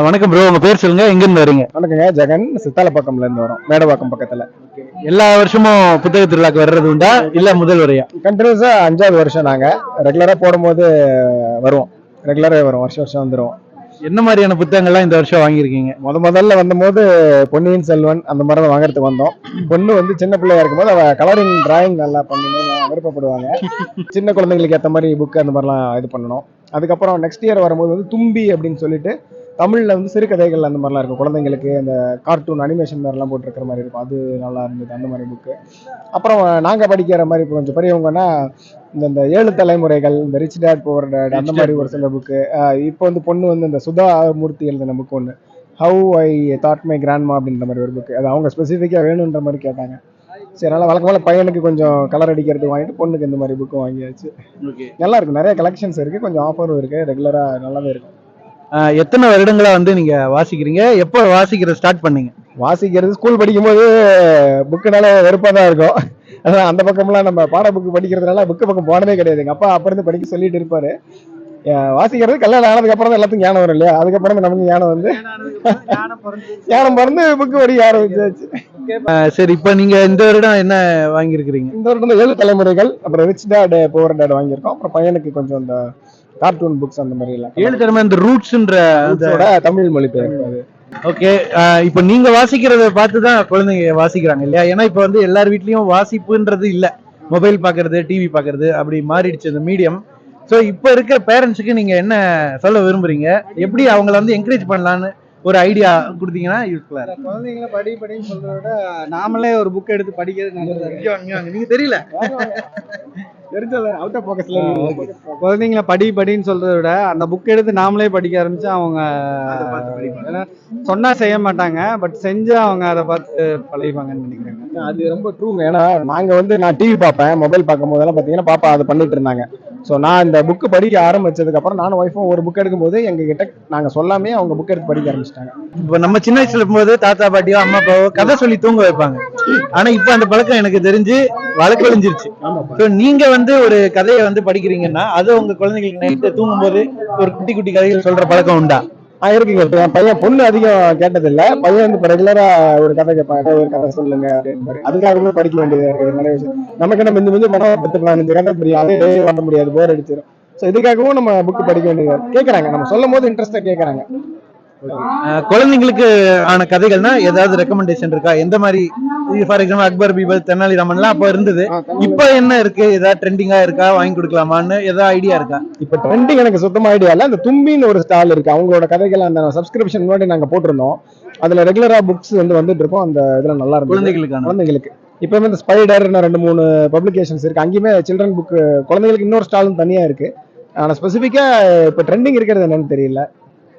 வணக்கம் ப்ரோ, உங்க பேர் சொல்லுங்க, எங்க இருந்து வரீங்க? வணக்கங்க, ஜெகன். சித்தாலப்பாக்கம்ல இருந்து வரோம், மேடவாக்கம் பக்கத்துல. எல்லா வருஷமும் புத்தக திருவிழாக்கு வர்றது உண்டா இல்ல முதல் வரையா? கண்டினியூஸா 5வது வருஷம். நாங்க ரெகுலரா போடும்போது வருவோம், ரெகுலரா வரும், வருஷம் வருஷம் வந்துருவோம். என்ன மாதிரியான புத்தகங்கள்லாம் இந்த வருஷம் வாங்கியிருக்கீங்க? முதல்ல வந்தபோது பொன்னியின் செல்வன் அந்த மாதிரி தான் வாங்குறதுக்கு வந்தோம். பொண்ணு வந்து சின்ன பிள்ளையா இருக்கும்போது அவ கலரிங் டிராயிங் நல்லா பண்ணணும்னு விருப்பப்படுவாங்க. சின்ன குழந்தைங்களுக்கு ஏற்ற மாதிரி புக்கு அந்த மாதிரிலாம் இது பண்ணணும். அதுக்கப்புறம் நெக்ஸ்ட் இயர் வரும்போது வந்து தும்பி அப்படின்னு சொல்லிட்டு தமிழ்ல வந்து சிறுகதைகள் அந்த மாதிரிலாம் இருக்கும், குழந்தைங்களுக்கு அந்த கார்ட்டூன் அனிமேஷன் மாதிரிலாம் போட்டிருக்கிற மாதிரி இருக்கும். அது நல்லா இருந்தது, அந்த மாதிரி புக்கு. அப்புறம் நாங்கள் படிக்கிற மாதிரி இப்போ கொஞ்சம் பெரியவங்கன்னா இந்த 7 தலைமுறைகள், இந்த ரிச் டேட் புவர் டேட் அந்த மாதிரி ஒரு சில புக்கு. இப்போ வந்து பொண்ணு வந்து இந்த சுதா மூர்த்தி எழுதின புக்கு ஒன்று, how I thought my grandma அப்படின்ற மாதிரி ஒரு புக்கு. அது அவங்க ஸ்பெசிஃபிக்காக வேணுன்ற மாதிரி கேட்டாங்க. சரி, அதனால வழக்கமான பையனுக்கு கொஞ்சம் கலர் அடிக்கிறதுக்கு வாங்கிட்டு பொண்ணுக்கு இந்த மாதிரி புக்கு வாங்கியாச்சு. நல்லா இருக்கும், நிறைய கலெக்ஷன்ஸ் இருக்கு, கொஞ்சம் ஆஃபரும் இருக்கு, ரெகுலரா நல்லாவே இருக்கும். எத்தனை வருடங்களா வந்து நீங்க வாசிக்கிறீங்க? எப்போ வாசிக்கிற ஸ்டார்ட் பண்ணீங்க? வாசிக்கிறது ஸ்கூல் படிக்கும்போது புக்குனால வெறுப்பாக தான் இருக்கும். அதான் அந்த பக்கம்லாம் நம்ம பாட புக்கு படிக்கிறதுனால புக்கு பக்கம் போனதே கிடையாது. எங்கள் அப்பா அப்போ இருந்து படிக்க சொல்லிட்டு இருப்பாரு. வாசிக்கிறது கல்யாணம் ஆனதுக்கு அப்புறம் தான் எல்லாத்துக்கும் ஞானம் வரும் இல்லையா, அதுக்கப்புறம் தான் நமக்கு ஞானம் வந்து ஞானம் பிறந்து புக்கு படிக்க ஆரம்பிச்சாச்சு. சரி, இப்போ நீங்க இந்த வருடம் என்ன வாங்கியிருக்கிறீங்க? இந்த வருடம் 7 தலைமுறைகள், அப்புறம் ரிச் டேட் புவர் டேட் வாங்கியிருக்கோம். அப்புறம் பையனுக்கு கொஞ்சம் இந்த கார்ட்டூன் புக்ஸ் அந்த மாதிரி எல்லாம். 7 தலைமுறை இந்த ரூட்ஸ்ன்ற தமிழ் மொழிபெயர்ப்பு. ஓகே, இப்போ நீங்க வாசிக்கிறத பார்த்து தான் குழந்தைங்க வாசிக்கிறாங்க இல்லையா? ஏன்னா இப்போ வந்து எல்லார் வீட்லயும் வாசிப்புன்றது இல்ல, மொபைல் பாக்குறது, டிவி பாக்குறது அப்படி மாறிடுச்சு இந்த மீடியம். ஸோ இப்போ இருக்கிற பேரண்ட்ஸுக்கு நீங்க என்ன சொல்ல விரும்புறீங்க? எப்படி அவங்கள வந்து என்கரேஜ் பண்ணலான்னு ஒரு ஐடியா கொடுத்தீங்கன்னா யூஸ்ஃபுல்லா இருக்கும். குழந்தைங்களை படின்னு சொல்றத விட நாமளே ஒரு புக் எடுத்து படிக்கிறது நல்லது. நீங்க தெரியல அவுட் ஆஃப் ஃபோக்கஸ்ல குழந்தைங்களை படின்னு சொல்றதை விட அந்த புக் எடுத்து நாமளே படிக்க ஆரம்பிச்சு அவங்க சொன்னா செய்ய மாட்டாங்க, பட் செஞ்சு அவங்க அதை பார்த்து பழகிப்பாங்கன்னு நினைக்கிறாங்க. அது ரொம்ப ட்ரூங்க. ஏன்னா நாங்க வந்து நான் டிவி பார்ப்பேன், மொபைல் பார்க்கும் போதெல்லாம் பாத்தீங்கன்னா பாப்பா அதை பண்ணிட்டு இருந்தாங்க. ஸோ நான் இந்த புக்கு படிக்க ஆரம்பிச்சதுக்கு அப்புறம் நானும் ஒய்ஃபும் ஒரு புக் எடுக்கும்போது எங்க கிட்ட நாங்க சொல்லாமே அவங்க புக் எடுத்து படிக்க ஆரம்பிச்சிட்டாங்க. இப்போ நம்ம சின்ன வயசுல இருக்கும்போது தாத்தா பாட்டியோ அம்மா அப்பாவோ கதை சொல்லி தூங்க வைப்பாங்க. ஆனா இப்ப அந்த பழக்கம் எனக்கு தெரிஞ்சு வழக்கொழிஞ்சிருச்சு. ஸோ நீங்க வந்து ஒரு கதையை வந்து படிக்கிறீங்கன்னா அது உங்க குழந்தைங்களுக்கு நைட்டு தூங்கும் போது ஒரு குட்டி குட்டி கதைகள் சொல்ற பழக்கம் உண்டா? இருக்குங்க. என் பையன், பொண்ணு அதிகம் கேட்டதில்லை, பையன் வந்து இப்போ ரெகுலரா ஒரு கதை கேட்பாங்க, ஒரு கதை சொல்லுங்க அப்படின்னு. அதுக்காகவே படிக்க வேண்டியதா இருக்குது நிறைய விஷயம். நமக்கு என்ன மிஞ்சி படம் 10-15 கதை தெரியும், அதே பண்ண முடியாது, போர் அடிச்சிடும். ஸோ இதுக்காகவும் நம்ம புக்கு படிக்க வேண்டியது கேட்கறாங்க. நம்ம சொல்லும் போது இன்ட்ரெஸ்டா கேட்கறாங்க. குழந்தைங்களுக்கு ஆன கதைகள்னா ஏதாவது ரெக்கமெண்டேஷன் இருக்கா? எந்த மாதிரி? ஃபார் எக்ஸாம்பிள் அக்பர் பீபல், தெனாலிராமன்லாம் அப்போ இருந்தது, இப்போ என்ன இருக்கு? ஏதாவது ட்ரெண்டிங்கா இருக்கா? வாங்கி கொடுக்கலாமான்னு ஏதாவது ஐடியா இருக்கா? இப்போ ட்ரெண்டிங் எனக்கு சுத்தமா ஐடியா இல்லை. அந்த தும்பின்னு ஒரு ஸ்டால் இருக்கு, அவங்களோட கதைகள் அந்த சப்ஸ்கிரிப்ஷன் முன்னாடி நாங்க போட்டிருந்தோம். அதுல ரெகுலரா புக்ஸ் வந்து வந்துட்டு இருக்கோம். அந்த இதுல நல்லா இருக்கும் குழந்தைங்களுக்கு. இப்போ இந்த ஸ்பைடர் 2-3 பப்ளிகேஷன்ஸ் இருக்கு, அங்கேயுமே சில்ட்ரன் புக் குழந்தைங்களுக்கு இன்னொரு ஸ்டாலும் தனியா இருக்கு. ஆனா ஸ்பெசிஃபிக்கா இப்போ ட்ரெண்டிங் இருக்கிறது என்னன்னு தெரியல,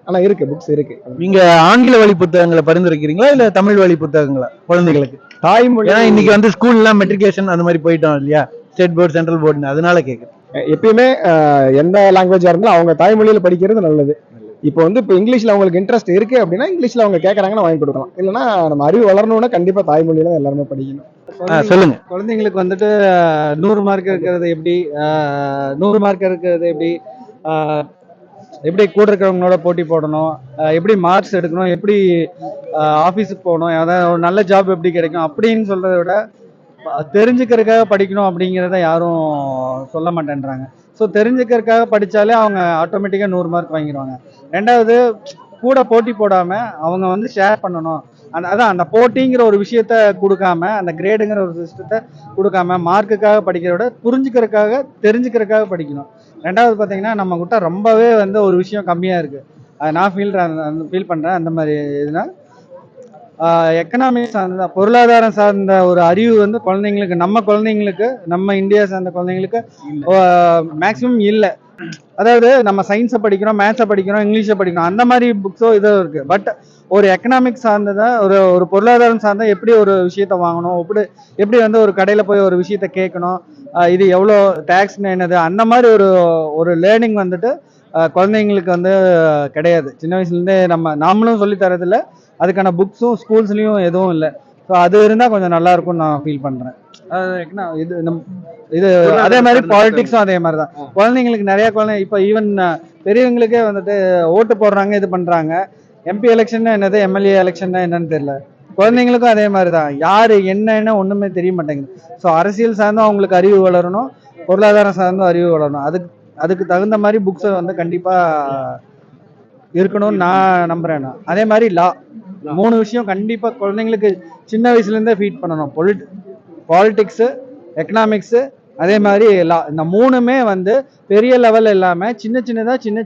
ஆனா இருக்கு, புக்ஸ் இருக்கு. நீங்க ஆங்கில வழி புத்தகங்களை பரிந்துரைக்கிறீங்களா இல்ல தமிழ் வழி புத்தகங்களா குழந்தைகளுக்கு? தாய்மொழி. ஏன்னா இன்னைக்கு வந்து ஸ்கூல்லாம் மெட்ரிகுலேஷன் அந்த மாதிரி போயிட்டோம் இல்லையா, ஸ்டேட் போர்டு சென்ட்ரல் போர்டுன்னு, அதனால கேட்குறேன். எப்பயுமே எந்த லாங்குவேஜா இருந்தாலும் அவங்க தாய்மொழியில படிக்கிறது நல்லது. இப்போ வந்து இப்போ இங்கிலீஷ்ல அவங்களுக்கு இன்ட்ரெஸ்ட் இருக்கு அப்படின்னா இங்கிலீஷ்ல அவங்க கேட்கறாங்கன்னா வாங்கி கொடுக்கலாம். இல்லைன்னா நம்ம அறிவு வளரணும்னா கண்டிப்பா தாய்மொழியில தான் எல்லாருமே படிக்கணும். சொல்லுங்க. குழந்தைங்களுக்கு வந்துட்டு 100 மார்க் இருக்கிறது எப்படி, 100 மார்க் இருக்கிறது எப்படி கூட இருக்கிறவங்களோட போட்டி போடணும், எப்படி மார்க்ஸ் எடுக்கணும், எப்படி ஆஃபீஸுக்கு போகணும், அதாவது ஒரு நல்ல ஜாப் எப்படி கிடைக்கும் அப்படின்னு சொல்றதை விட தெரிஞ்சுக்கிறதுக்காக படிக்கணும் அப்படிங்கிறத யாரும் சொல்ல மாட்டேன்றாங்க. ஸோ தெரிஞ்சுக்கிறதுக்காக படித்தாலே அவங்க ஆட்டோமேட்டிக்காக 100 மார்க் வாங்கிடுவாங்க. ரெண்டாவது, கூட போட்டி போடாமல் அவங்க வந்து ஷேர் பண்ணணும். அந்த போட்டிங்கிற ஒரு விஷயத்த கொடுக்காம, அந்த கிரேடுங்கிற ஒரு சிஸ்டத்தை கொடுக்காம, மார்க்குக்காக படிக்கிறத விட புரிஞ்சுக்கிறதுக்காக தெரிஞ்சுக்கிறதுக்காக படிக்கணும். ரெண்டாவது பார்த்தீங்கன்னா நம்ம கிட்ட ரொம்பவே வந்து ஒரு விஷயம் கம்மியாக இருக்குது, அதை நான் ஃபீல் பண்ணுறேன். அந்த மாதிரி இதுனா எக்கனாமிக்ஸ் சார்ந்த, பொருளாதாரம் சார்ந்த ஒரு அறிவு வந்து குழந்தைங்களுக்கு, நம்ம இந்தியா சார்ந்த குழந்தைங்களுக்கு மேக்சிமம் இல்லை. அதாவது நம்ம சயின்ஸை படிக்கிறோம், மேத்ஸை படிக்கிறோம், இங்கிலீஷை படிக்கிறோம், அந்த மாதிரி புக்ஸோ இதோ இருக்கு. பட் ஒரு எக்கனாமிக்ஸ் சார்ந்ததா, ஒரு பொருளாதாரம் சார்ந்த எப்படி ஒரு விஷயத்த வாங்கணும், எப்படி வந்து ஒரு கடையில் போய் ஒரு விஷயத்த கேட்கணும், இது எவ்வளோ டேக்ஸ் என்னது, அந்த மாதிரி ஒரு லேர்னிங் வந்துட்டு குழந்தைங்களுக்கு வந்து கிடையாது. சின்ன வயசுலேருந்தே நாமளும் சொல்லி தரதில்லை, அதுக்கான புக்ஸும் ஸ்கூல்ஸ்லையும் எதுவும் இல்லை. ஸோ அது இருந்தால் கொஞ்சம் நல்லா இருக்கும்னு நான் ஃபீல் பண்ணுறேன். இது அதே மாதிரி பாலிடிக்ஸும் அதே மாதிரி தான். குழந்தைங்களுக்கு நிறைய குழந்தை இப்போ ஈவன் பெரியவங்களுக்கே வந்துட்டு ஓட்டு போடுறாங்க, இது பண்ணுறாங்க. எம்பி எலெக்ஷன் என்னது, எம்எல்ஏ எலெக்ஷன் என்னன்னு தெரியல. குழந்தைங்களுக்கும் அதே மாதிரி தான், யாரு என்னன்னு ஒண்ணுமே தெரிய மாட்டேங்குது. ஸோ அரசியல் சார்ந்தும் அவங்களுக்கு அறிவு வளரணும், பொருளாதாரம் சார்ந்தும் அறிவு வளரணும். அதுக்கு தகுந்த மாதிரி புக்ஸை வந்து கண்டிப்பா இருக்கணும்னு நான் நம்புறேன். அதே மாதிரி லா, 3 விஷயம் கண்டிப்பா குழந்தைங்களுக்கு சின்ன வயசுல இருந்தே ஃபீட் பண்ணணும். பாலிடிக்ஸ், எக்கனாமிக்ஸ், அதே மாதிரி லா. இந்த 3மே வந்து பெரிய லெவல் இல்லாம சின்ன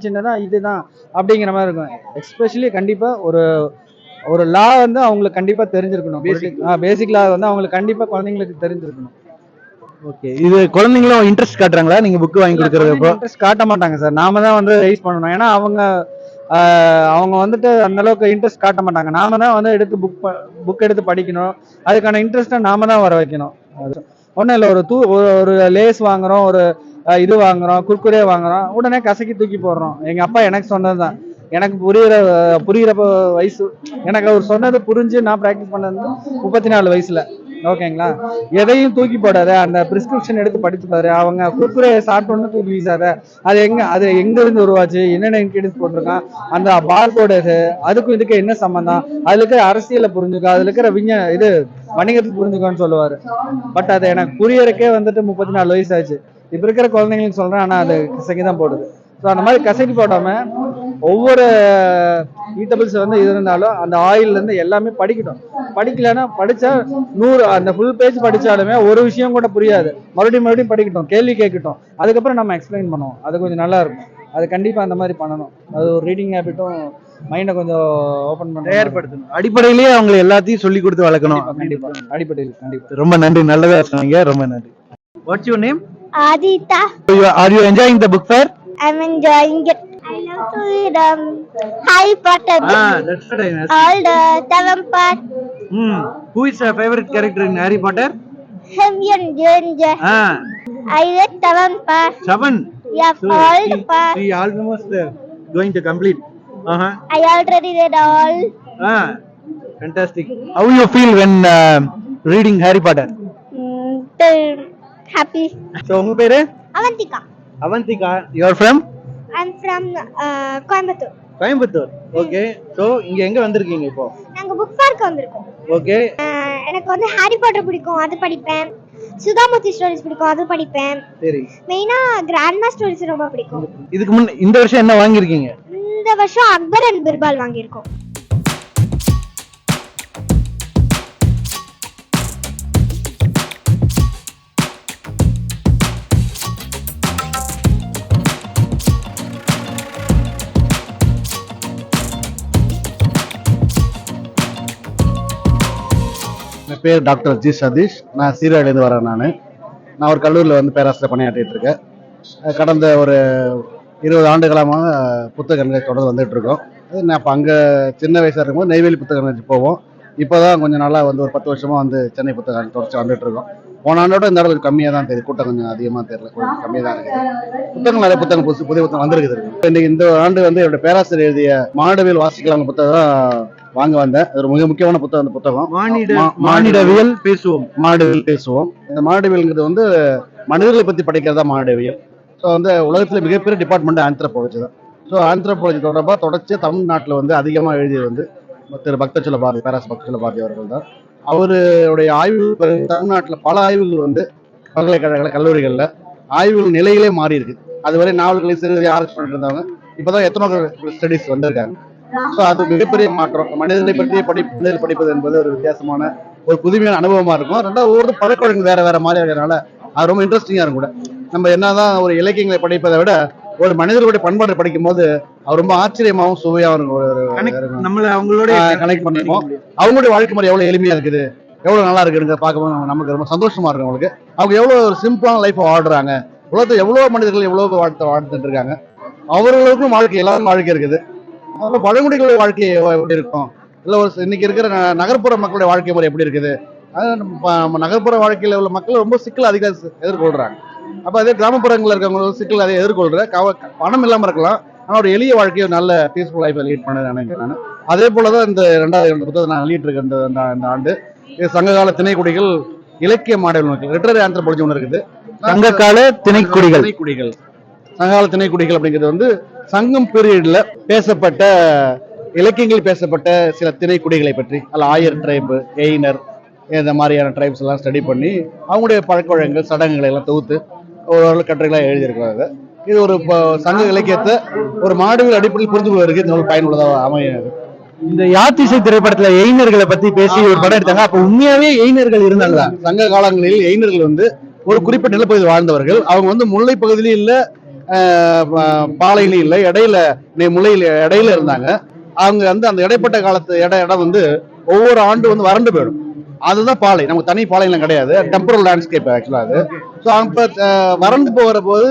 சின்னதா இதுதான் அப்படிங்கிற மாதிரி இருக்கும். எஸ்பெஷலி கண்டிப்பா ஒரு லா வந்து அவங்களுக்கு கண்டிப்பா தெரிஞ்சிருக்கணும். பேசிக் லா வந்து அவங்களுக்கு கண்டிப்பா குழந்தைங்களுக்கு தெரிஞ்சிருக்கணும். ஓகே, இது குழந்தைங்களும் இன்ட்ரெஸ்ட் காட்டுறாங்களா நீங்க புக் வாங்கி கொடுக்கறப்போ? இன்ட்ரெஸ்ட் காட்ட மாட்டாங்க சார், நாம தான் வந்து ரைஸ் பண்ணணும். ஏன்னா அவங்க வந்துட்டு அந்த அளவுக்கு இன்ட்ரெஸ்ட் காட்ட மாட்டாங்க. நாம தான் வந்து எடுத்து புக் எடுத்து படிக்கணும். அதுக்கான இன்ட்ரெஸ்ட்டை நாம தான் வர வைக்கணும். ஒன்றும் இல்லை, ஒரு லேஸ் வாங்குறோம், ஒரு இது வாங்குறோம், குர்குரே வாங்குறோம், உடனே கசக்கி தூக்கி போடுறோம். எங்க அப்பா எனக்கு சொன்னது தான், எனக்கு புரியிற வயசு, எனக்கு அவர் சொன்னது புரிஞ்சு நான் ப்ராக்டிஸ் பண்ணது 34 வயசுல. ஓகேங்களா, எதையும் தூக்கி போடாத, அந்த பிரிஸ்கிரிப்ஷன் எடுத்து படிச்சு பாரு. அவங்க குர்குரே சாப்பிட்டோன்னு தூக்கி வீசாத, அது எங்க இருந்து உருவாச்சு, என்னென்ன இன்கிரீடியன்ஸ் போட்டிருக்கான், அந்த பார்கோடு அதுக்கும் இதுக்கு என்ன சம்பந்தம், அதுல இருக்கிற அரசியலை புரிஞ்சுக்கோ, அதுல இருக்கிற இது வணிகத்துக்கு புரிஞ்சுக்கோன்னு சொல்லுவாரு. பட் அது எனக்கு புரியறக்கே வந்துட்டு 34 வயசு ஆச்சு. இப்ப இருக்கிற குழந்தைங்களுக்கு சொல்றேன், ஆனா அது கசக்கி தான் போடுது. ஸோ அந்த மாதிரி கசக்கி போடாம ஒவ்வொரு ஈட்டபிள்ஸ் வந்து இது இருந்தாலும் அந்த ஆயில்ல இருந்து எல்லாமே படிக்கட்டும். படிக்கலன்னா படிச்சா அந்த ஃபுல் பேஜ் படிச்சாலுமே ஒரு விஷயம் கூட புரியாது. மறுபடியும் படிக்கட்டும், கேள்வி கேட்கட்டும், அதுக்கப்புறம் நம்ம எக்ஸ்பிளைன் பண்ணுவோம். அது கொஞ்சம் நல்லா இருக்கும். அது கண்டிப்பா அந்த மாதிரி பண்ணணும். அது ஒரு ரீடிங் ஹேபிட்டும் மைண்டை கொஞ்சம் ஓபன் பண்ண தயார்படுத்தணும். அடிப்படையிலேயே அவங்க எல்லாத்தையும் சொல்லி கொடுத்து வளர்க்கணும். கண்டிப்பா அடிப்படையில் கண்டிப்பா. ரொம்ப நன்றி, நல்லதா சொன்னீங்க, ரொம்ப நன்றி. What's your name? Adita. Are you enjoying the book fair? I'm enjoying it. I love to read Harry Potter books. That's what I asked. All the 7 parts. Who is your favorite character in Harry Potter? Hermione Granger. I read 7 parts. 7. Yeah, So all the parts. she almost going to complete. I already read all. Fantastic. How you feel when reading Harry Potter? Happy. So உங்க பேரு? Avantika. Avantika. You are from? I'm from Coimbatore. Coimbatore. Okay. So இங்க எங்க வந்திருக்கீங்க இப்போ? நாங்க book park வந்திருக்கோம். Okay. எனக்கு வந்து ஹாரி பாட்டர் பிடிக்கும், அது படிப்பேன். சுதாமூர்த்தி ஸ்டோரிஸ் பிடிக்கும், அது படிப்பேன். சரி. மெயினா கிராண்ட்மா ஸ்டோரிஸ் ரொம்ப பிடிக்கும். இதுக்கு முன்ன இந்த வருஷம் என்ன வாங்கிருக்கீங்க? இந்த வருஷம் அக்பர் அண்ட் பிர்பால் வாங்கியிருக்கோம். என் பேர் டாக்டர் ஜி சதீஷ். நான் சீர்காழிலேருந்து வரேன். நான் ஒரு கல்லூரியில் வந்து பேராசிரியர் பணியாற்றிட்டு இருக்கேன். கடந்த ஒரு 20 ஆண்டுகளமாக புத்தக கண்காட்சி தொடர்ந்து வந்துட்டு இருக்கோம். நான் இப்போ அங்கே சின்ன வயசாக இருக்கும்போது நெய்வேலி புத்தக கண்காட்சி போவோம். இப்போ தான் கொஞ்சம் நாளாக வந்து ஒரு 10 வருஷமாக வந்து சென்னை புத்தக கண்காட்சி தொடர்ச்சி வந்துட்டு இருக்கோம். போன ஆண்டோட இந்த கொஞ்சம் கம்மியாக தான் தெரியுது, கூட்டம் கொஞ்சம் அதிகமாக தெரியல, கொஞ்சம் கம்மியாக தான் இருக்குது. புத்தகம் நிறைய புத்தகம் புதிய புத்தகம் வந்துருக்குது. இன்னைக்கு இந்த ஆண்டு வந்து என்னோட பேராசிரியர் எழுதிய மானிடவியல் வாசிக்கலாம் புத்தகம் வாங்க வந்தேன். ஒரு மிக முக்கியமான புத்தகம். அந்த புத்தகம் மானிடவியல் பேசுவோம். இந்த மானிடவியல்ங்கிறது வந்து மனிதர்களை பத்தி படிக்கிறதா மானிடவியல். ஸோ வந்து உலகத்துல மிகப்பெரிய டிபார்ட்மெண்ட் ஆந்த்ரோபாலஜி தான். ஸோ ஆந்த்ரோபாலஜி தொடர்பாக தொடர்ச்சியாக தமிழ்நாட்டில் வந்து அதிகமாக எழுதியது வந்து திரு பக்தச்சல பாரதி, பேராசிரியர் பக்தச்சல பாரதி அவர்கள் தான். அவருடைய ஆய்வுகள் தமிழ்நாட்டில் பல ஆய்வுகள் வந்து பல்கலைக்கழக கல்லூரிகளில் ஆய்வுகள் நிலையிலே மாறி இருக்கு. அதுவரை நாவல்களை சிறுகதை ஆராய்ச்சி பண்ணிட்டு இருந்தவங்க இப்போதான் எத்தனோ ஸ்டடிஸ் வந்திருக்காங்க. ஸோ அது மிகப்பெரிய மாற்றம். மனிதர்களை பற்றிய மனிதர்கள் படிப்பது என்பது ஒரு வித்தியாசமான ஒரு புதுமையான அனுபவமா இருக்கும். ரெண்டாவது ஒவ்வொரு பழக்கவழக்கங்கள் வேற மாதிரி இருக்கிறதுனால அது ரொம்ப இன்ட்ரெஸ்டிங்கா இருக்கும் கூட. நம்ம என்னதான் ஒரு இலக்கியங்களை படிப்பதை விட ஒரு மனிதர்களுடைய பண்பாடு படிக்கும் போது அவர் ரொம்ப ஆச்சரியமாகவும் சுவையாகவும் இருக்கும். நம்மள அவங்களோட கனெக்ட் பண்ணிப்போம். அவங்களுடைய வாழ்க்கை முறை எவ்வளவு எளிமையா இருக்குது, எவ்வளவு நல்லா இருக்குன்னு பார்க்கும்போது நமக்கு ரொம்ப சந்தோஷமா இருக்கும். அவங்களுக்கு அவங்க எவ்வளவு ஒரு சிம்பிளான லைஃப் வாழ்றாங்க. உலகத்துல எவ்வளவு மனிதர்கள் எவ்வளவு வாழ்த்துட்டு இருக்காங்க. அவர்களுக்கும் வாழ்க்கை, எல்லாருக்கும் வாழ்க்கை இருக்குது. அப்புறம் பழங்குடிகளுடைய வாழ்க்கை எப்படி இருக்கும், இல்லை ஒரு இன்னைக்கு இருக்கிற நகர்ப்புற மக்களுடைய வாழ்க்கை முறை எப்படி இருக்குது. நகர்ப்புற வாழ்க்கையில உள்ள மக்கள் ரொம்ப சிக்கல் அதிகம் எதிர்கொள்றாங்க. அப்ப அதே கிராமப்புறங்களில் இருக்கவங்க சிக்கல் அதை எதிர்கொள்ற பணம் இல்லாம இருக்கலாம், ஆனா ஒரு எளிய வாழ்க்கையை நல்ல பீஸ்ஃபுல் லைஃப் லீட் பண்ண நினைக்கிறேன். அதே போலதான் இந்த 2000 புத்தகத்தை நான் வெளியிட்டு இருக்கேன் இந்த ஆண்டு. இது சங்ககால திணைக்குடிகள் இலக்கிய மாடல் நோக்கி லிட்டரரி ஆந்த்ரோபாலஜி ஒன்று இருக்குது. சங்ககால திணைக்குடிகள் சங்ககால திணைக்குடிகள் அப்படிங்கிறது வந்து சங்கம் பீரியட்ல பேசப்பட்ட இலக்கியங்களில் பேசப்பட்ட சில திணைக்குடிகளை பற்றி அல்ல ஆயர் ட்ரைபு, எயினர் இந்த மாதிரியான ட்ரைப்ஸ் எல்லாம் ஸ்டடி பண்ணி அவங்களுடைய பழக்க வழக்கங்கள் சடங்குகளை எல்லாம் தொகுத்து ஒரு கட்டுரைகளாக எழுதியிருக்கிறாங்க. இது ஒரு சங்க இலக்கியத்தை ஒரு மாடுகள் அடிப்படையில் புரிந்து கொள்வதற்கு இது ஒரு பயனுள்ளதாக அமையாது. இந்த யாத்திசை திரைப்படத்துல எயினர்களை பத்தி பேசி ஒரு படம் எடுத்தாங்க. அப்ப உண்மையாவே எயினர்கள் இருந்தாங்களா? சங்க காலங்களில் எயினர்கள் வந்து ஒரு குறிப்பிட்ட நிலப்பகுதியில் வாழ்ந்தவர்கள். அவங்க வந்து முல்லை பகுதியிலும் இல்ல, பாலையிலும் இல்லை, இடையில முல்லையில இடையில இருந்தாங்க. அவங்க வந்து அந்த இடைப்பட்ட காலத்து இடம் வந்து ஒவ்வொரு ஆண்டு வந்து வறண்டு போயிடும். அதுதான் பாலை. நமக்கு தனி பாலைலாம் கிடையாது, டெம்பரல் லேண்ட்ஸ்கேப் ஆக்சுவலா அது. ஸோ அப்ப வறண்டு போகிற போது